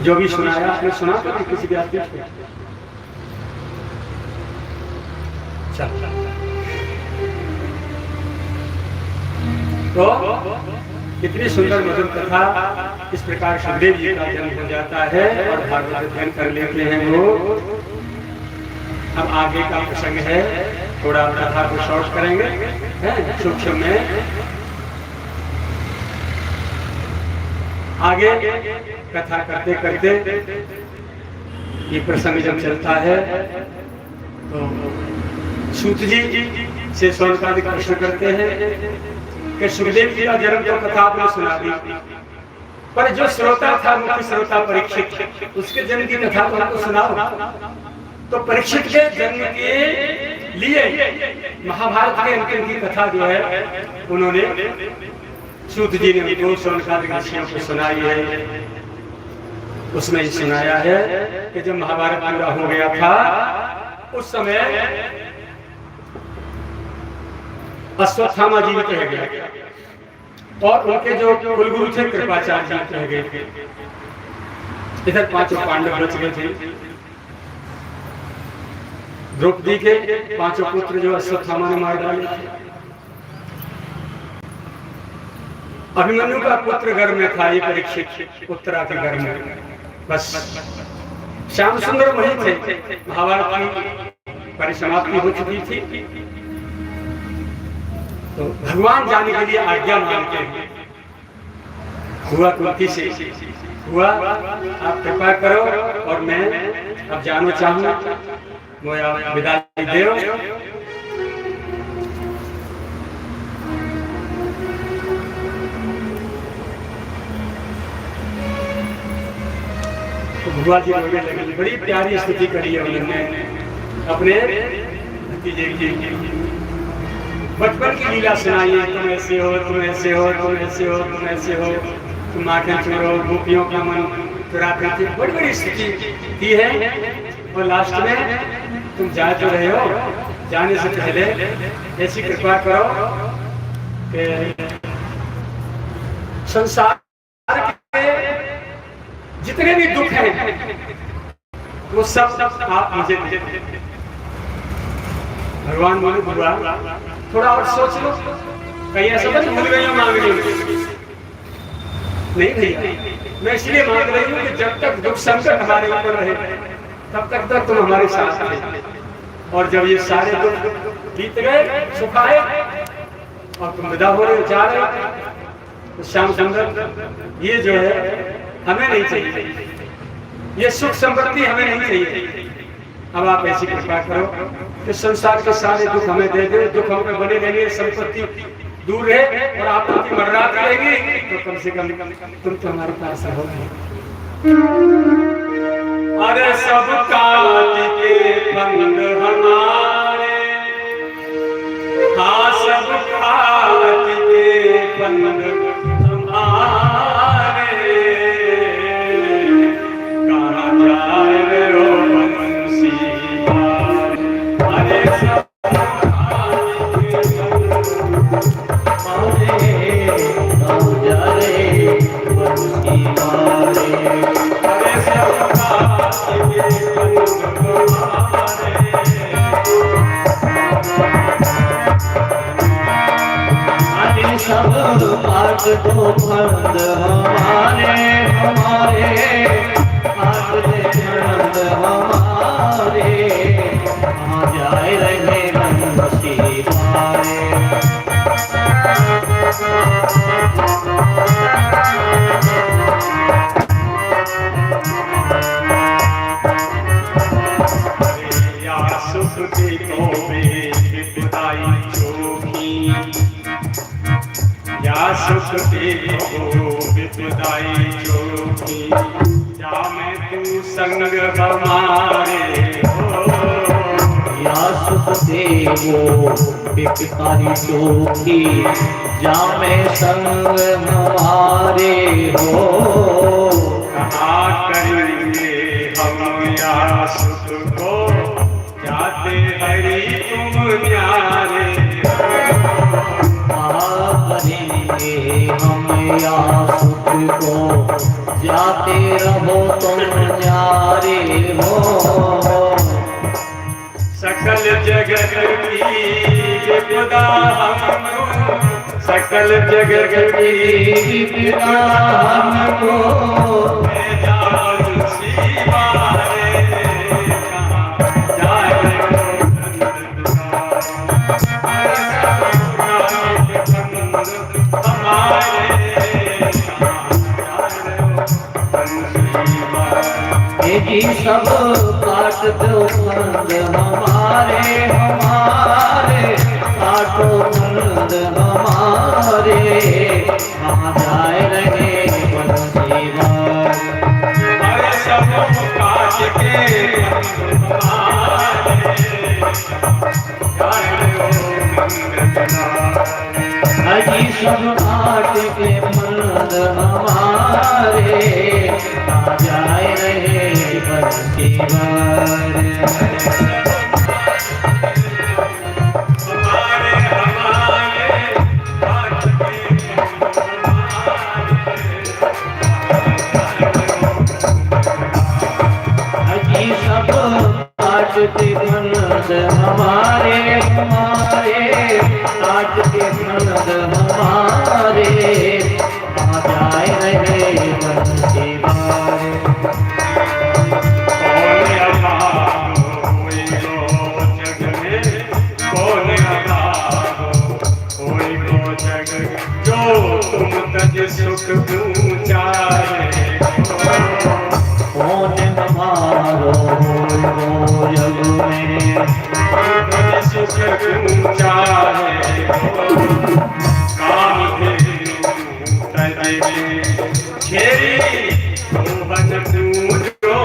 जो भी सुनाया आपने सुना तो किसी व्यासपीठ पे। तो इतनी सुंदर मधुर कथा इस प्रकार सुखदेव जी का जन्म हो जाता है और भागवत अध्ययन कर लेते हैं वो। अब आगे का प्रसंग है, थोड़ा कथा को शॉर्ट करेंगे हैं सूक्ष्म में। आगे कथा करते करते ये प्रसंग जब चलता है तो सूत जी से शौनकादिक प्रश्न करते हैं कि सुखदेव जी का जन्म तो कथा आपने सुना दी, पर जो श्रोता था मुख्य श्रोता परीक्षित, उसके जन्म की कथा तो हमको सुनाओ। तो परीक्षित के जन्म के लिए महाभारत के अंतिम की कथा जो है उन्होंने सूत जी ने उनको शौनकादिक ऋषियों को सुनाई है। उसमें सुनाया है कि जब महाभारत पूरा हो गया था उस समय अश्वत्थामा जीवित रह गए और उनके जो कुलगुरु थे कृपाचार्य जीवित रह गए। इधर पांचों पांडव बच गए थे। द्रौपदी के पांचों पुत्र जो अश्वत्थामा ने मार डाले थे। अभिमन्यु का पुत्र घर में था, ये परीक्षित उत्तरा के घर में। बस श्याम सुंदर वही थे। महाभारत की परिसमाप्ति हो चुकी थी तो भगवान जाने के लिए आज्ञा मांगते हैं। हुआ कुंती से हुआ, आप कृपा करो और मैं अब जाना चाहूँ, मैं विदाई दो। भुआ जी रोने लगी। बड़ी प्यारी स्तुति करी है उन्होंने अपने भतीजे की। बचपन की लीला सुनाई है, तुम ऐसे हो, तुम ऐसे हो, तुम ऐसे हो, तुम ऐसे हो, तुम आंखें चुरो, गोपियों का मन चुराते थे। बड़ी बड़ी स्तुति की है और लास्ट में तुम जा तो रहे हो, जाने से पहले ऐसी कृपा करो कि संसार जितने भी दुख हैं वो सब आप मुझे दे। भगवान बोले बुआ थोड़ा और सोच लो, कहीं ऐसा तो भूल गई मांग रही हूँ। नहीं भैया, मैं इसलिए मांग रही हूँ कि जब तक दुख संकट हमारे ऊपर रहे तब तक तुम हमारे साथ रहे, और जब ये सारे दुख बीत गए, सुख आए और तुम विदा हो रहे, जा रहे, तो श्याम सुंदर ये जो है हमें नहीं चाहिए, ये सुख समृद्धि हमें नहीं चाहिए। अब आप ऐसी कृपा करो कि संसार के सारे दुख हमें दे दे, दुख हम पे बने रहेंगे, संपत्ति दूर रहे और आप उनकी मर्यादा करेंगे तो कम से कम तुम तो हमारे पास रहोगे। अरे सब काट के फंद हमारे, हाँ सब काट के फंद हमारे, कहाँ जाए रो बंसी वाले। अरे सब काट के फंद हमारे, बंसी वाले। अरे सब काट के फंद हमारे, सब काट दो फंद हमारे, हमारे काट दे फंद हमारे, कहाँ जाए रहे बंसी वाले। सुख देखो विदाई चोखी, या सुख देखो विदाई चोखी, जा मैं तू संग हमारे हो। या सुख देवो विदाई चोखी, जा मैं संग हमारे हो। कहाँ करेंगे हम या सुख को, जाते हरि तुम न्यारे। सकल जगत की विपदा हमको, सकल जगत की विपदा हमको, जी सब काट दो बंद हमारे हमारे, काटो बंद हमारे, कहाँ जाए रहे बंसीवार। सब काट के अजी सब काट के बंद हमारे, कहाँ जाए रहे बंसीवार। काटते बंद हमारे हमारे, काटते बंद हमारे, कहाँ जाए रहे बंसीवार। सुख पूजा कौन हमारो जग में, सुख पूजा काम घेरी मोहन पूजो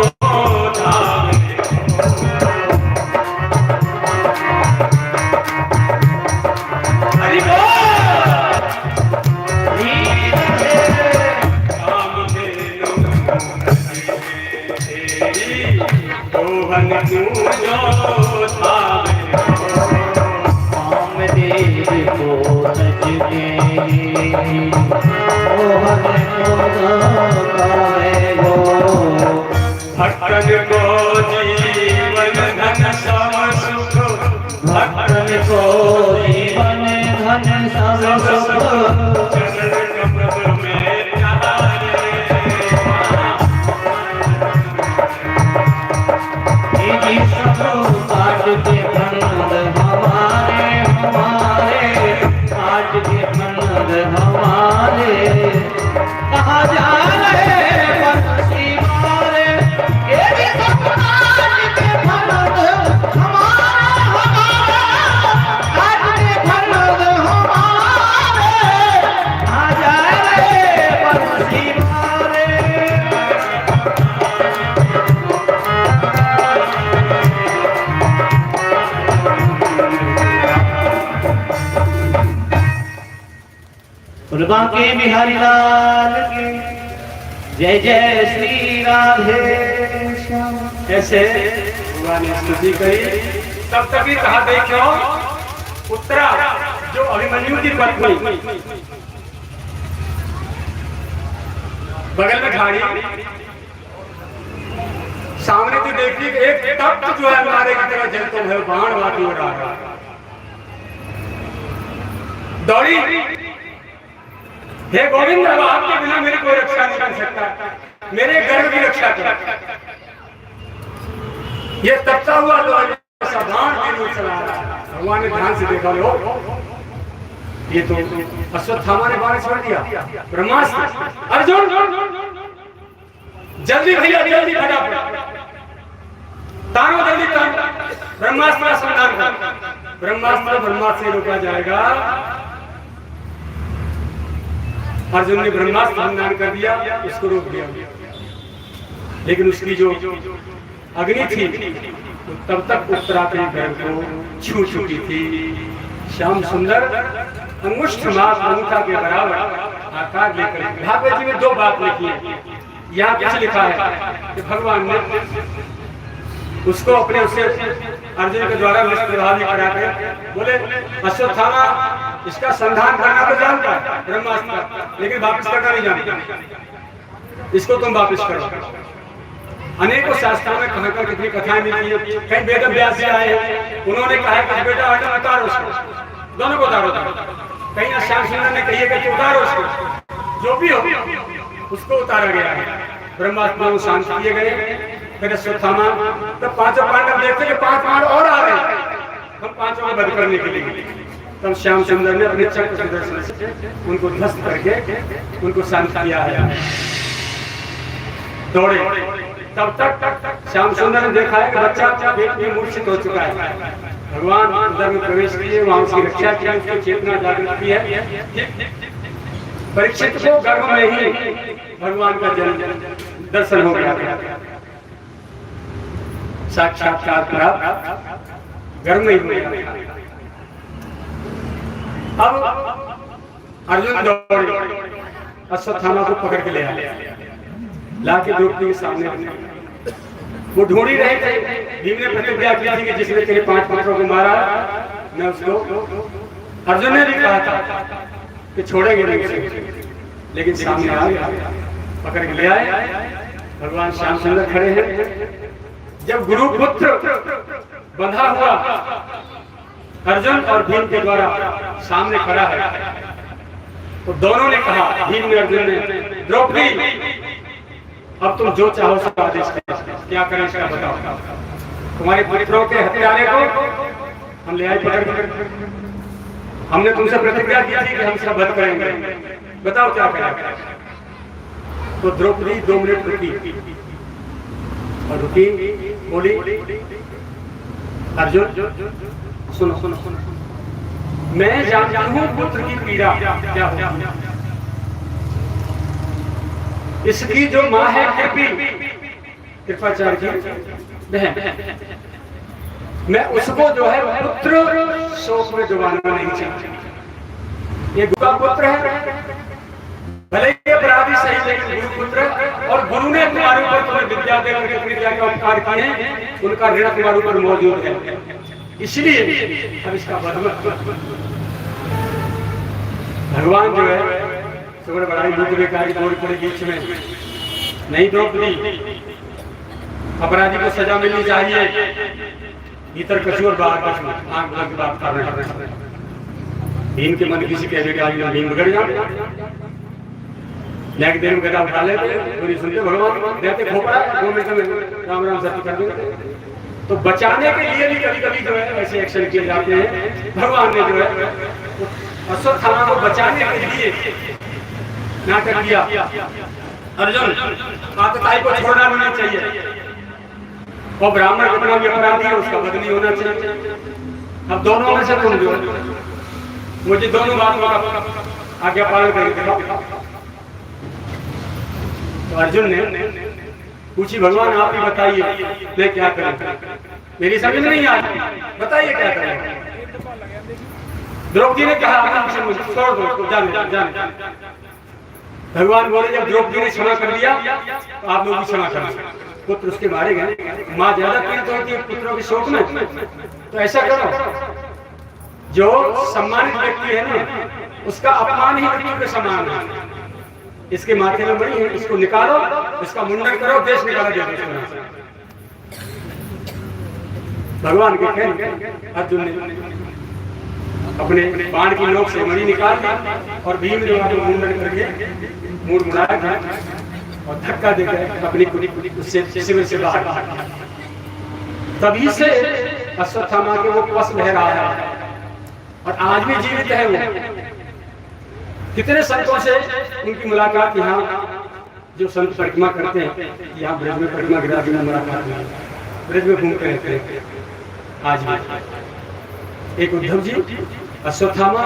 भक्तन को जीवन धन सब सुख, भक्तन को जीवन धन सब सुख, चरण कमल में जी सब काट के बंद हमारे हमारे, काट के बंद हमारे, कहाँ जा रहे बंसीवार। ये भी सब काट के बंद हमारे हमारे, काट के बंद हमारे, कहाँ जा रहे बंसीवार। बांके बिहारी लाल की जय जय श्री राधे श्याम। ऐसे भगवान ने स्तुति करी। तब तभी कहा देखो उत्तरा जो अभिमन्यु की पत्नी, बगल में खड़ी, सामने तो देखी एक तप्त जो है मारे की तरह जलते हुए बाण वाटी हो रहा है, दौड़ी, हे गोविंद अब आपके बिना मेरी कोई रक्षा नहीं कर सकता, मेरे गर्भ की रक्षा कर। ये तपता हुआ तो ऐसा बाण तीर चला रहा है। भगवान ने ध्यान से देखा, लो ये तो अश्वत्थामा ने बाण छोड़ दिया, ब्रह्मास्त्र। अर्जुन जल्दी भैया जल्दी फटाफट तारो, जल्दी तारो, ब्रह्मास्त्र का संधान कर। ब्रह्मास्त्र ब्रह्मास्त्र से रोका जाएगा। अर्जुन ने ब्रह्मास्त्र संधान कर दिया, उसको रोक दिया, लेकिन उसकी जो अग्नि थी तो तब तक उत्तरा के घर को छू चुकी थी। श्याम सुंदर अंगुष्ठ माप अंगूठा के बराबर आकार लेकर। भागवत जी में दो बात लिखी है, यहाँ कुछ लिखा है कि भगवान ने उसको अपने उससे अर्जुन के द्वारा निष्प्रभावी करा के बोले अश्वत्थामा इसका संधान करना तो जानता है ब्रह्मास्त्र, लेकिन वापस करना नहीं जानता, इसको तुम वापस करो। अनेकों शास्त्रों में कहा कितनी कथाएं मिली है। कई वेद व्यास जी आए हैं, उन्होंने कहा कि बेटा अर्जुन उतारो उसको, दोनों को उतारो। कहीं श्याम सुंदर ने कही है कि उतारो उसको, जो भी हो उसको उतारा गया है। ब्रह्मात्मा को शांत किए गए, फिर अश्वत्थामा। तब पांचों पांडव देखते कि 5 पांडव और आ रहे हैं, हम पांचों को वध करने के लिए। तब श्याम सुंदर ने अपने चक्र सुदर्शन से उनको ध्वस्त करके उनको शांत किया है। दौड़े, तब तक श्याम सुंदर ने देखा है कि बच्चा मूर्छित हो चुका है। भगवान अंदर में प्रवेश किए, वहां उसकी रक्षा की, उसकी चेतना जागृत की है। परीक्षित को गर्भ में ही भगवान का जन्म दर्शन हो गया, साक्षात्कार प्राप्त गर्भ में ही हुआ। अब अर्जुन दौड़े, अश्वत्थामा को पकड़ के ले आया, लाके द्रौपदी के सामने वो ढूंढी रहे थे। भीम ने प्रतिज्ञा की थी कि जिसने तेरे 5 पांडवों को मारा मैं उसको, अर्जुन ने भी कहा था कि छोड़ेंगे नहीं, लेकिन सामने आ गया, पकड़ के ले आए। भगवान श्याम सुंदर खड़े हैं। जब गुरुपुत्र बंधा हुआ अर्जुन और भीम के द्वारा सामने खड़ा है, तो दोनों ने कहा, भीम ने अर्जुन ने, द्रौपदी अब तुम जो चाहो उसका आदेश करो, क्या करें इसका बताओ। तुम्हारे पुत्रों के हत्यारे को हम ले आए पकड़ कर, हमने तुमसे प्रतिज्ञा की थी कि हम इसका वध करेंगे, बताओ क्या करें। तो द्रौपदी 2 मिनट रुकी और रुकी, बोली, अर्जुन सुनो सुनो सुनो, मैं जानता हूं पुत्र की पीड़ा क्या होती है। इसकी जो माँ है कृपाचार्य की बहन, मैं उसको जो है पुत्र शोक में डुबाना नहीं चाहती। ये गुरु पुत्र है, भले ही अपराधी सही, लेकिन गुरु पुत्र है, और गुरु ने तुम्हारे ऊपर तुम्हें विद्या देकर के विद्या का उपकार किए हैं, उनका ऋण तुम्हारे ऊपर मौजूद है, इसलिए अब इसका भगवान जो है सुबह बड़ाई बुद्ध बेकारी गोरी पड़े बीच में नहीं। द्रौपदी, अपराधी को सजा मिलनी चाहिए, भीतर कछु और बाहर कछु, आंख बंद की बात कर रहे हैं। भीम के मन किसी कह बेटा भीम बिगड़ जाए, नेक देव गदा उठा लेते, पूरी सुनते भगवान देते खोपड़ा 2 मिनट में राम राम सत्य कर देते। तो बचाने के लिए भी कभी कभी जो है ऐसे एक्शन किए जाते हैं। भगवान ने जो है अश्वत्थामा को बचाने के लिए नाटक किया। अर्जुन, आतताई को छोड़ना भी नहीं चाहिए, और ब्राह्मण कितना भी अपराधी है उसका वध नहीं होना चाहिए। अब दोनों में से तुम जो मुझे दोनों बातों का आज्ञा पालन करेंगे। तो अर्जुन ने पूछी, भगवान आप ही बताइए मैं क्या करूं, मेरी समझ नहीं आ रही, बताइए क्या करें। द्रौपदी ने कहा, छोड़ दो उसको, जाने। भगवान बोले, जब द्रौपदी ने क्षमा कर दिया तो आप लोग भी क्षमा करना। पुत्र उसके मारे गए, माँ ज्यादा पीड़ित होती है पुत्रों के शोक में, तो ऐसा करो, जो सम्मानित व्यक्ति है ना उसका अपमान ही मृत्यु के समान है। इसके माथे में मणि है, इसको निकालो, इसका मुंडन करो, देश निकाला जाए। भगवान के कहने अर्जुन ने अपने बाण की नोक से मणि निकाल दी, और भीम ने मुंडन करके मुड़ मुड़ाया था और धक्का देकर अपनी कुड़ी उससे शिविर से बाहर। तभी से अश्वत्थामा के वो पस लह रहा है, और आज भी जीवित है वो। कितने संतों से उनकी मुलाकात यहाँ जो संत परिक्रमा करते हैं, यहाँ ब्रज में परिक्रमा गिरा में मुलाकात में ब्रज में घूमते रहते हैं। आज भी एक उद्धव जी, अश्वत्थामा,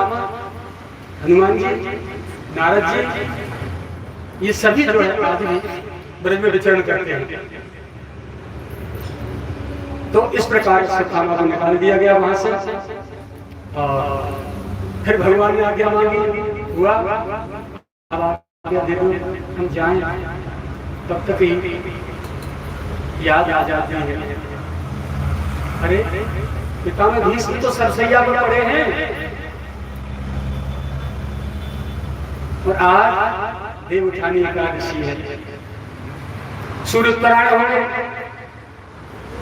हनुमान जी, नारद जी, ये सभी जो है आज भी ब्रज में विचरण करते हैं। तो इस प्रकार अश्वत्थामा को निकाल दिया गया वहां से, और फिर भगवान ने आज्ञा मांगी, हुआ अब आज्ञा दे दो हम जाएं। तब तक ही याद आ जाती है, अरे पितामह भीष्म तो सरसैया में पड़े हैं, और आज देव उठानी एकादशी है। सूर्य उत्तरायण हो गए,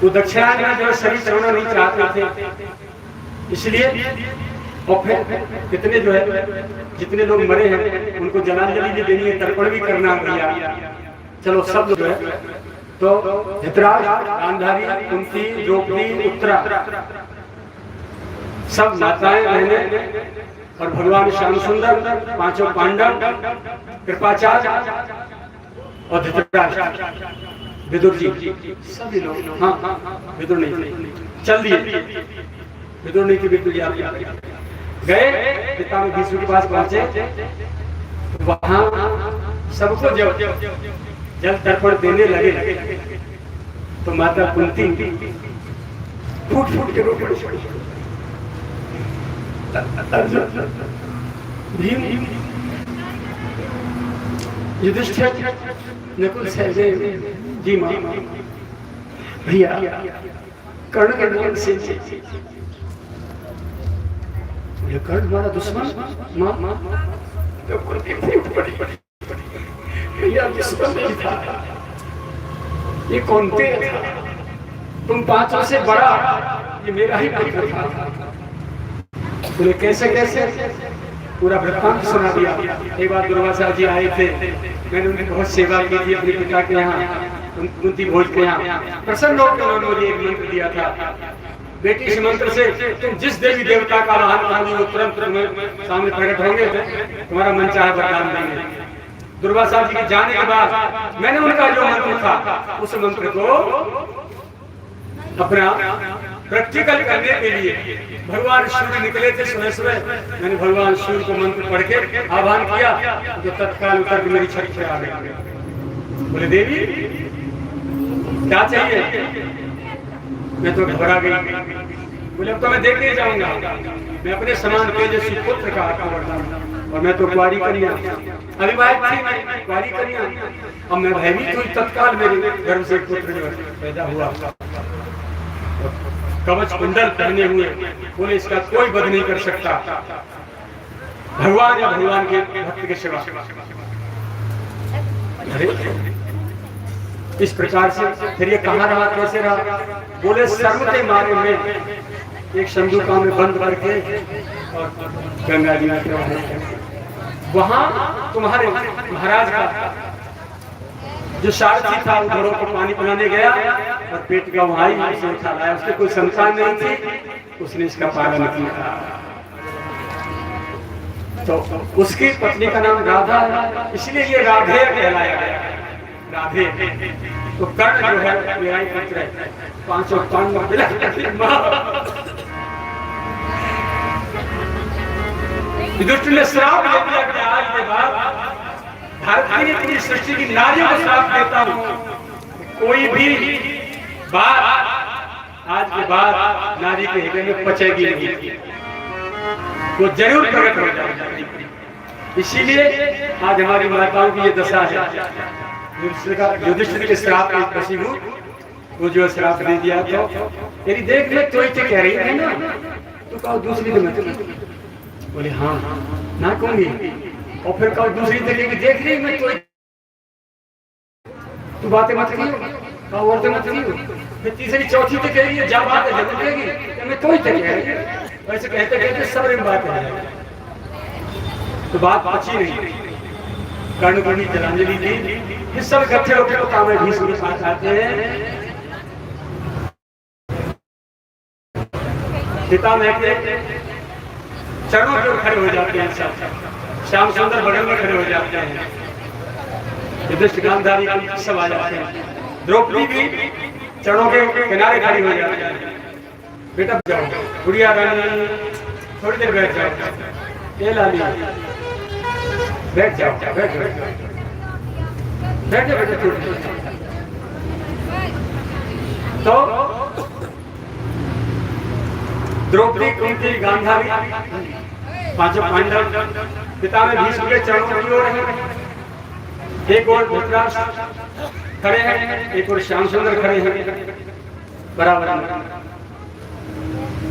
वो दक्षिणायन में जो शरीर छोड़ना नहीं चाहते थे, इसलिए और फिर कितने जो है जितने लोग मरे हैं उनको जलांजलि भी देनी है, तर्पण भी करना भैया। चलो सब जो है तो धृतराष्ट्र, गांधारी, कुंती, द्रौपदी, उत्तरा, सब माताएं बहनें और भगवान श्याम सुंदर, पांचों पांडव, कृपाचार्य और धृतराष्ट्र, विदुर जी, सभी लोग। हाँ, विदुर नहीं, चल दिए, विदुर नहीं की विदुर गए, पितामह भीष्म के पास पहुंचे, वहां सबको जल तर्पण देने लगे, तो माता कुंती फूट फूट के रो पड़ी। भीम, युधिष्ठिर, नकुल, सहदेव जी, मां, भैया, कर्ण के नाम से ये कर्ण हमारा दुश्मन, मां तो कुंती फूट पड़ी। भैया दुश्मन नहीं था, ये कौनते था, तुम पांचों से बड़ा, ये मेरा ही पुत्र था। बोले कैसे कैसे, पूरा वृत्तांत सुना दिया। एक बार दुर्वासा जी आए थे, मैंने उनकी बहुत सेवा की थी अपने पिता के यहाँ, कुंती भोज के यहाँ। प्रसन्न होकर उन्होंने मुझे एक मंत्र दिया था, बेटी इस मंत्र से तुम जिस देवी देवता का आह्वान करोगे वो तुरंत सामने प्रकट होंगे, तुम्हारा मन चाहे वरदान देंगे। दुर्वासा जी के जाने के बाद मैंने उनका जो मंत्र था उस मंत्र को अपना प्रैक्टिकल करने के लिए भगवान सूर्य निकले थे सुबह सुबह, मैंने भगवान सूर्य को मंत्र पढ़ के आह्वान किया तो तत्काल उतर के मेरी छत पे आ गई। बोले देवी क्या चाहिए? मैं तो घबरा गई। बोले अब तो मैं देखने जाऊंगा, मैं अपने समान तेजस्वी पुत्र का वरदान, और मैं तो कुंवारी कन्या, अविवाहित थी मैं, कुंवारी कन्या। अब मैं भयभीत हुई, तत्काल मेरे गर्भ से पुत्र पैदा हुआ, कवच कुंडल पहने हुए। बोले इसका कोई वध नहीं कर सकता भगवान या भगवान के भक्त के सिवा। अरे इस प्रकार से फिर ये कहाँ रहा, कैसे रहा? बोले सर्व के मारे में एक संदूका में बंद करके और गंगा जी में वहां तुम्हारे महाराज का जो सारथी था वो घोड़ों को पानी पिलाने गया और पेट का वहां ही उसे उठा लाया। उसके कोई संतान नहीं थी, उसने इसका पालन किया। तो उसकी पत्नी का नाम राधा है, इसलिए ये राधे कहलाया गया। राधे तो कर्ण जो है मेरा ही पुत्र है, पांचों पांडव युधिष्ठिर ने श्राप दे दिया कि आज के बाद भारत की पूरी सृष्टि की नारियों को श्राप देता हूं, कोई भी बात आज के बाद नारी के हृदय में पचेगी नहीं, वो जरूर प्रकट हो जाएगी। इसीलिए आज हमारी माताओं की ये दशा है। युधिष्ठिर के श्राप में वशीभूत, वो जो श्राप दे दिया तो तेरी देख ले तो कह रही है ना, तो कहो दूसरी तो मत। बोले हाँ ना कहूंगी, और फिर कहो दूसरी तरीके की देख ली मैं तो, तू बातें मत करियो, कहो और तो मत करियो। फिर तीसरी चौथी तो कह रही है, जा बात है जरूर कहेगी, मैं तो ही कह रही है। वैसे कहते कहते सब में बात है, तो बात बची नहीं। कर्ण को जलांजलि दी, सब इकट्ठे होकर पितामह भीष्म के साथ आते हैं। पितामह के चरणों पर खड़े हो जाते हैं, सब श्याम सुंदर बगल में खड़े हो जाते हैं। युधिष्ठिर, गांधारी सब आ जाते हैं। द्रौपदी भी चरणों के किनारे खड़ी हो जाती है। बेटा जाओ, गुड़िया रानी थोड़ी देर बैठ जाओ, ये लाली बैठ जाओ, बैठ जाओ, बैठे बैठे तो द्रौपदी, कुंती, गांधारी, पांचों पांडव पितामह भीष्म के चरणों की ओर हैं। एक और धृतराष्ट्र खड़े हैं, एक और श्याम सुंदर खड़े हैं बराबर।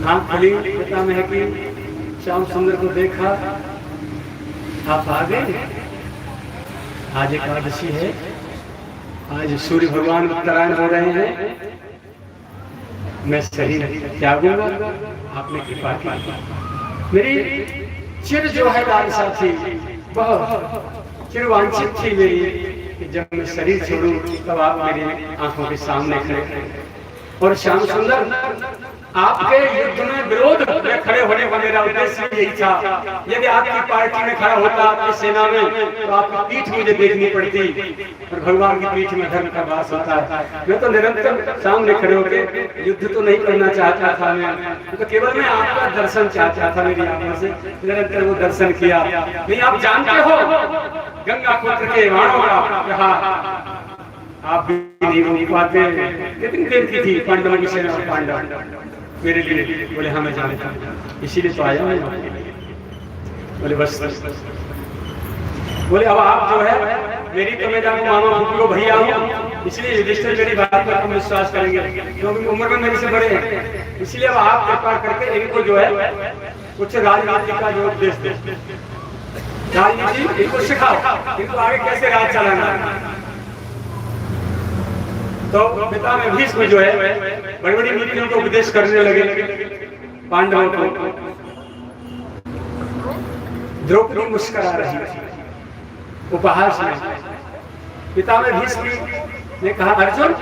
आंख खुली पितामह की, श्याम सुंदर को देखा, आप आ गए, आज एकादशी है, आज सूर्य भगवान उत्तरायण हो रहे हैं, मैं शरीर त्यागूंगा, आपने कृपा की। मेरी चिर जो है लालसा थी, वह चिरवांछित थी मेरी कि जब मैं शरीर छोड़ूं तब आप मेरी आंखों के सामने खड़े। और श्याम सुंदर, आपके युद्ध में विरोध में खड़े होने का मेरा उद्देश्य यही था। यदि आपकी पार्टी में खड़ा होता, आपकी सेना में, तो आपकी पीठ मुझे देखनी पड़ती, और भगवान की पीठ में धर्म का वास होता है। मैं तो निरंतर सामने खड़े होकर युद्ध तो नहीं करना चाहता था, मैं तो केवल मैं आपका दर्शन चाहता था। मेरी आंखों से निरंतर वो दर्शन किया। नहीं, आप जानते हो गंगा पुत्र के वाणों का आप भी नहीं रोक पाते। कितनी देर की थी पांडवों की सेना, पांडव मेरे लिए बोले हाँ मैं जानता हूँ, इसीलिए तो आया मैं आपके लिए। बोले बस बोले अब आप जो है मेरी तो मैं जानू मामा फूफी को भैया हूँ, इसलिए युधिष्ठिर मेरी बात पर हम विश्वास करेंगे, क्योंकि उम्र में मेरे से बड़े हैं। इसलिए अब आप कृपा करके इनको जो है कुछ राजनीति का जो उपदेश दे, राजनीति इनको सिखाओ, इनको आगे कैसे राज चलाना है। तो पिता में भीष्म जो है बड़ी बड़ी नीतियों को उपदेश करने लगे पांडवों को। द्रौपदी मुस्कुरा रही थी उपहास में। पिता में भीष्म ने कहा, अर्जुन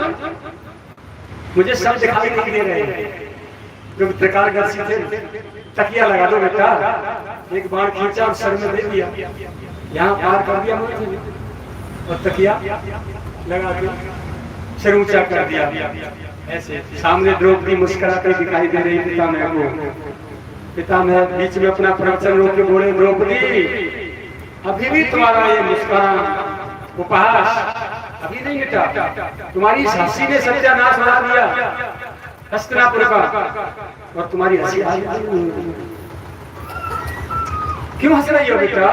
मुझे सब दिखाई नहीं दे रहे हैं, जो त्रिकालदर्शी थे, तकिया लगा दो बेटा। एक बाण खींचा और सर में दे दिया, यहाँ पार कर दिया मुझे, और तकिया लगा दिया, सिर ऊंचा कर दिया। ऐसे सामने द्रौपदी मुस्कुरा कर दिखाई दे रही पिता में को। पिता में बीच में अपना प्रवचन रोक के बोले, द्रौपदी अभी भी तुम्हारा ये मुस्कुराना उपहास अभी नहीं मिटा। तुम्हारी हंसी ने सत्यानाश बढ़ा दिया हस्तिनापुर का, और तुम्हारी हंसी क्यों हंस रही हो बेटा?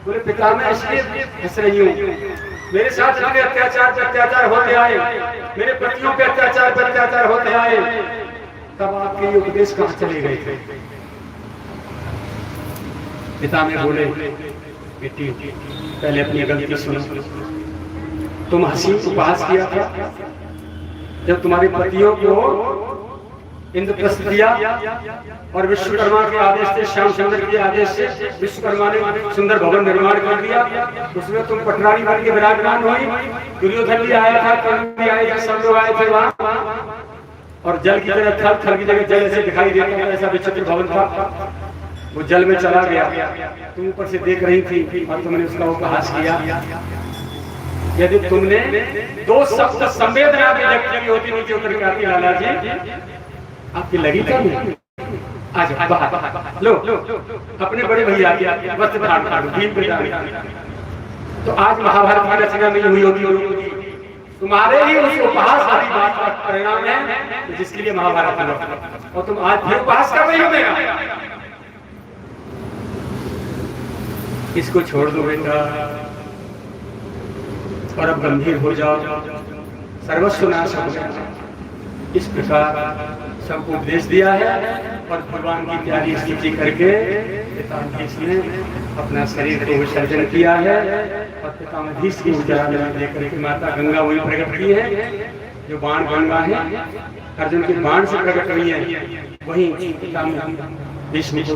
बोले पिता मैं इसलिए हंस रही हूँ, मेरे साथ इतने अत्याचार पे अत्याचार होते आए, मेरे पतियों पे अत्याचार होते आए, तब आपके ये उपदेश कहाँ चले गए थे? पिता में बोले, बेटी पहले अपनी गलती सुनो। तुम हंसी उपहास किया था जब तुम्हारे पतियों को इंद्रप्रस्थ दिया, और विश्वकर्मा के आदेश से, श्याम सुंदर के आदेश से विश्वकर्मा ने सुंदर भवन निर्माण कर दिया। उसमें तुम पटरानी बन के विराजमान हुई। दुर्योधन भी आया था, कर्ण भी आए थे, सब लोग आए थे वहाँ। और जल की जगह थल, थल की जगह जल ऐसे दिखाई देता था, ऐसा विचित्र भवन था। वो जल में चला गया, तुम ऊपर से देख रही थी और तुमने उसका उपहास किया। यदि तुमने दो शब्द संवेदना की व्यक्त की होती, नीचे उतर के आती, लाला जी आपकी लगी क्या नहीं? आज बाहर लो अपने बड़े भैया की वस्त्र धारण करो, भीम पे तो आज महाभारत की रचना नहीं हुई होगी। तुम्हारे ही उस उपहास वाली बात का परिणाम है जिसके लिए महाभारत हुआ, और तुम आज फिर उपहास कर रही हो मेरा। इसको छोड़ दो बेटा और अब गंभीर हो जाओ, सर्वस्व नाश हो गया। इस प्रकार सबको उपदेश दिया है, और भगवान की प्यारी स्तुति करके पितामह ने अपना शरीर को विसर्जन किया है, और पितामह की ऊर्जा लेकर के माता गंगा वही प्रकट की है, जो बाण गंगा है अर्जुन के बाण से प्रकट हुई है। वही पितामह भीष्म को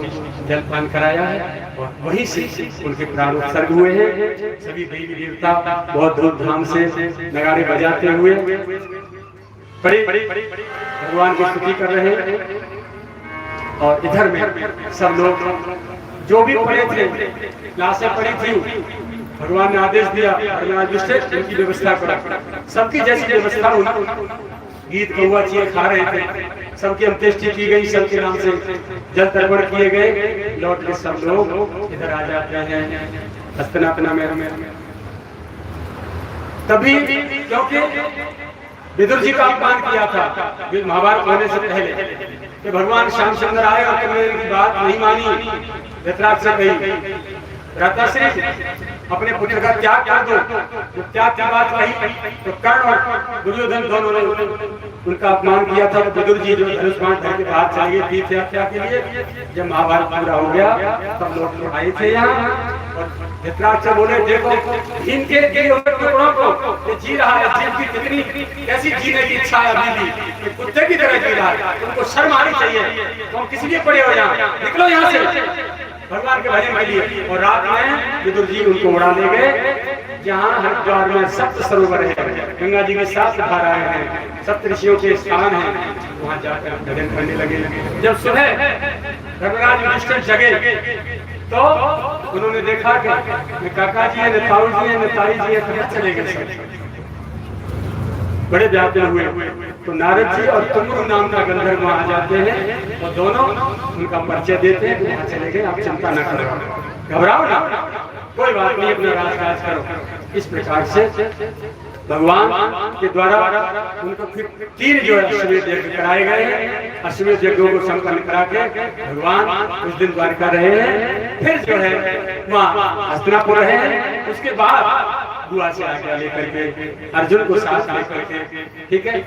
जलपान कराया है, और वहीं से उनके प्राण उत्सर्ग हुए हैं। सभी देवी देवता बहुत धूमधाम से नगाड़े बजाते हुए बड़ी भगवान की स्तुति कर रहे हैं। और इधर में सब लोग जो भी पड़े थे, लाशें पड़ी थी, भगवान ने आदेश दिया उनकी व्यवस्था करो। सबकी जैसी व्यवस्था हुई, गीत कौआ चीए खा रहे थे, सबकी अंत्येष्टि की गई, सबके नाम से जल तर्पण किए गए। लौट के सब लोग इधर आ जाते हैं हस्तिनापुर में। तभी क्योंकि विदुर जी का अपमान किया था महाभारत होने से पहले कि भगवान श्याम सुंदर आए और तुमने उनकी बात नहीं मानी, धृतराष्ट्र से कही, भ्राताश्री अपने पुत्र का त्याग कर दो। तो त्याग की बात कही तो कर्ण और दुर्योधन दोनों ने उनका अपमान किया था। विदुर जी जो धनुष बाण धर के बाहर चले गए तीर्थ यात्रा के लिए। जब महाभारत पूरा हो गया तब लोग आए थे यहाँ और धृतराष्ट्र बोले देखो इनके टुकड़ों को जी रहा है, जिनकी कितनी कैसी जीने की इच्छा है अभी भी, कुत्ते की तरह जी रहा है, उनको शर्म आनी चाहिए। तो हम किस लिए पड़े हो यहाँ, निकलो यहाँ से भगवान के भजन के लिए। और रात में विदुर जी उनको उड़ा ले गए। जहाँ हरिद्वार में सप्त सरोवर है, गंगा जी की 7 धाराएं हैं, सप्त ऋषियों के स्थान हैं, वहाँ जाकर भजन करने लगे। जब सुबह धर्मराज युधिष्ठिर जगे तो उन्होंने देखा कि न काका जी है, न ताऊ जी है, न ताई जी है, तो चले गए। बड़े व्याकुल हुए तो नारद जी और तुंगुरु नाम का गंधर्व वहां जाते हैं और दोनों उनका परिचय देते हैं। वहां चले गए, आप चिंता न करो, घबराओ ना, कोई बात नहीं, अपना राज करो। इस प्रकार से भगवान के द्वारा उनको फिर 3 जो है अश्वमेध यज्ञ कराए गए हैं। अश्वमेध यज्ञों को संपन्न करा के भगवान उस दिन द्वारिका रहे हैं। फिर जो है वहाँ हस्तिनापुर रहे हैं। उसके बाद बुआ से आज्ञा लेकर के अर्जुन को साथ लेकर के, ठीक है।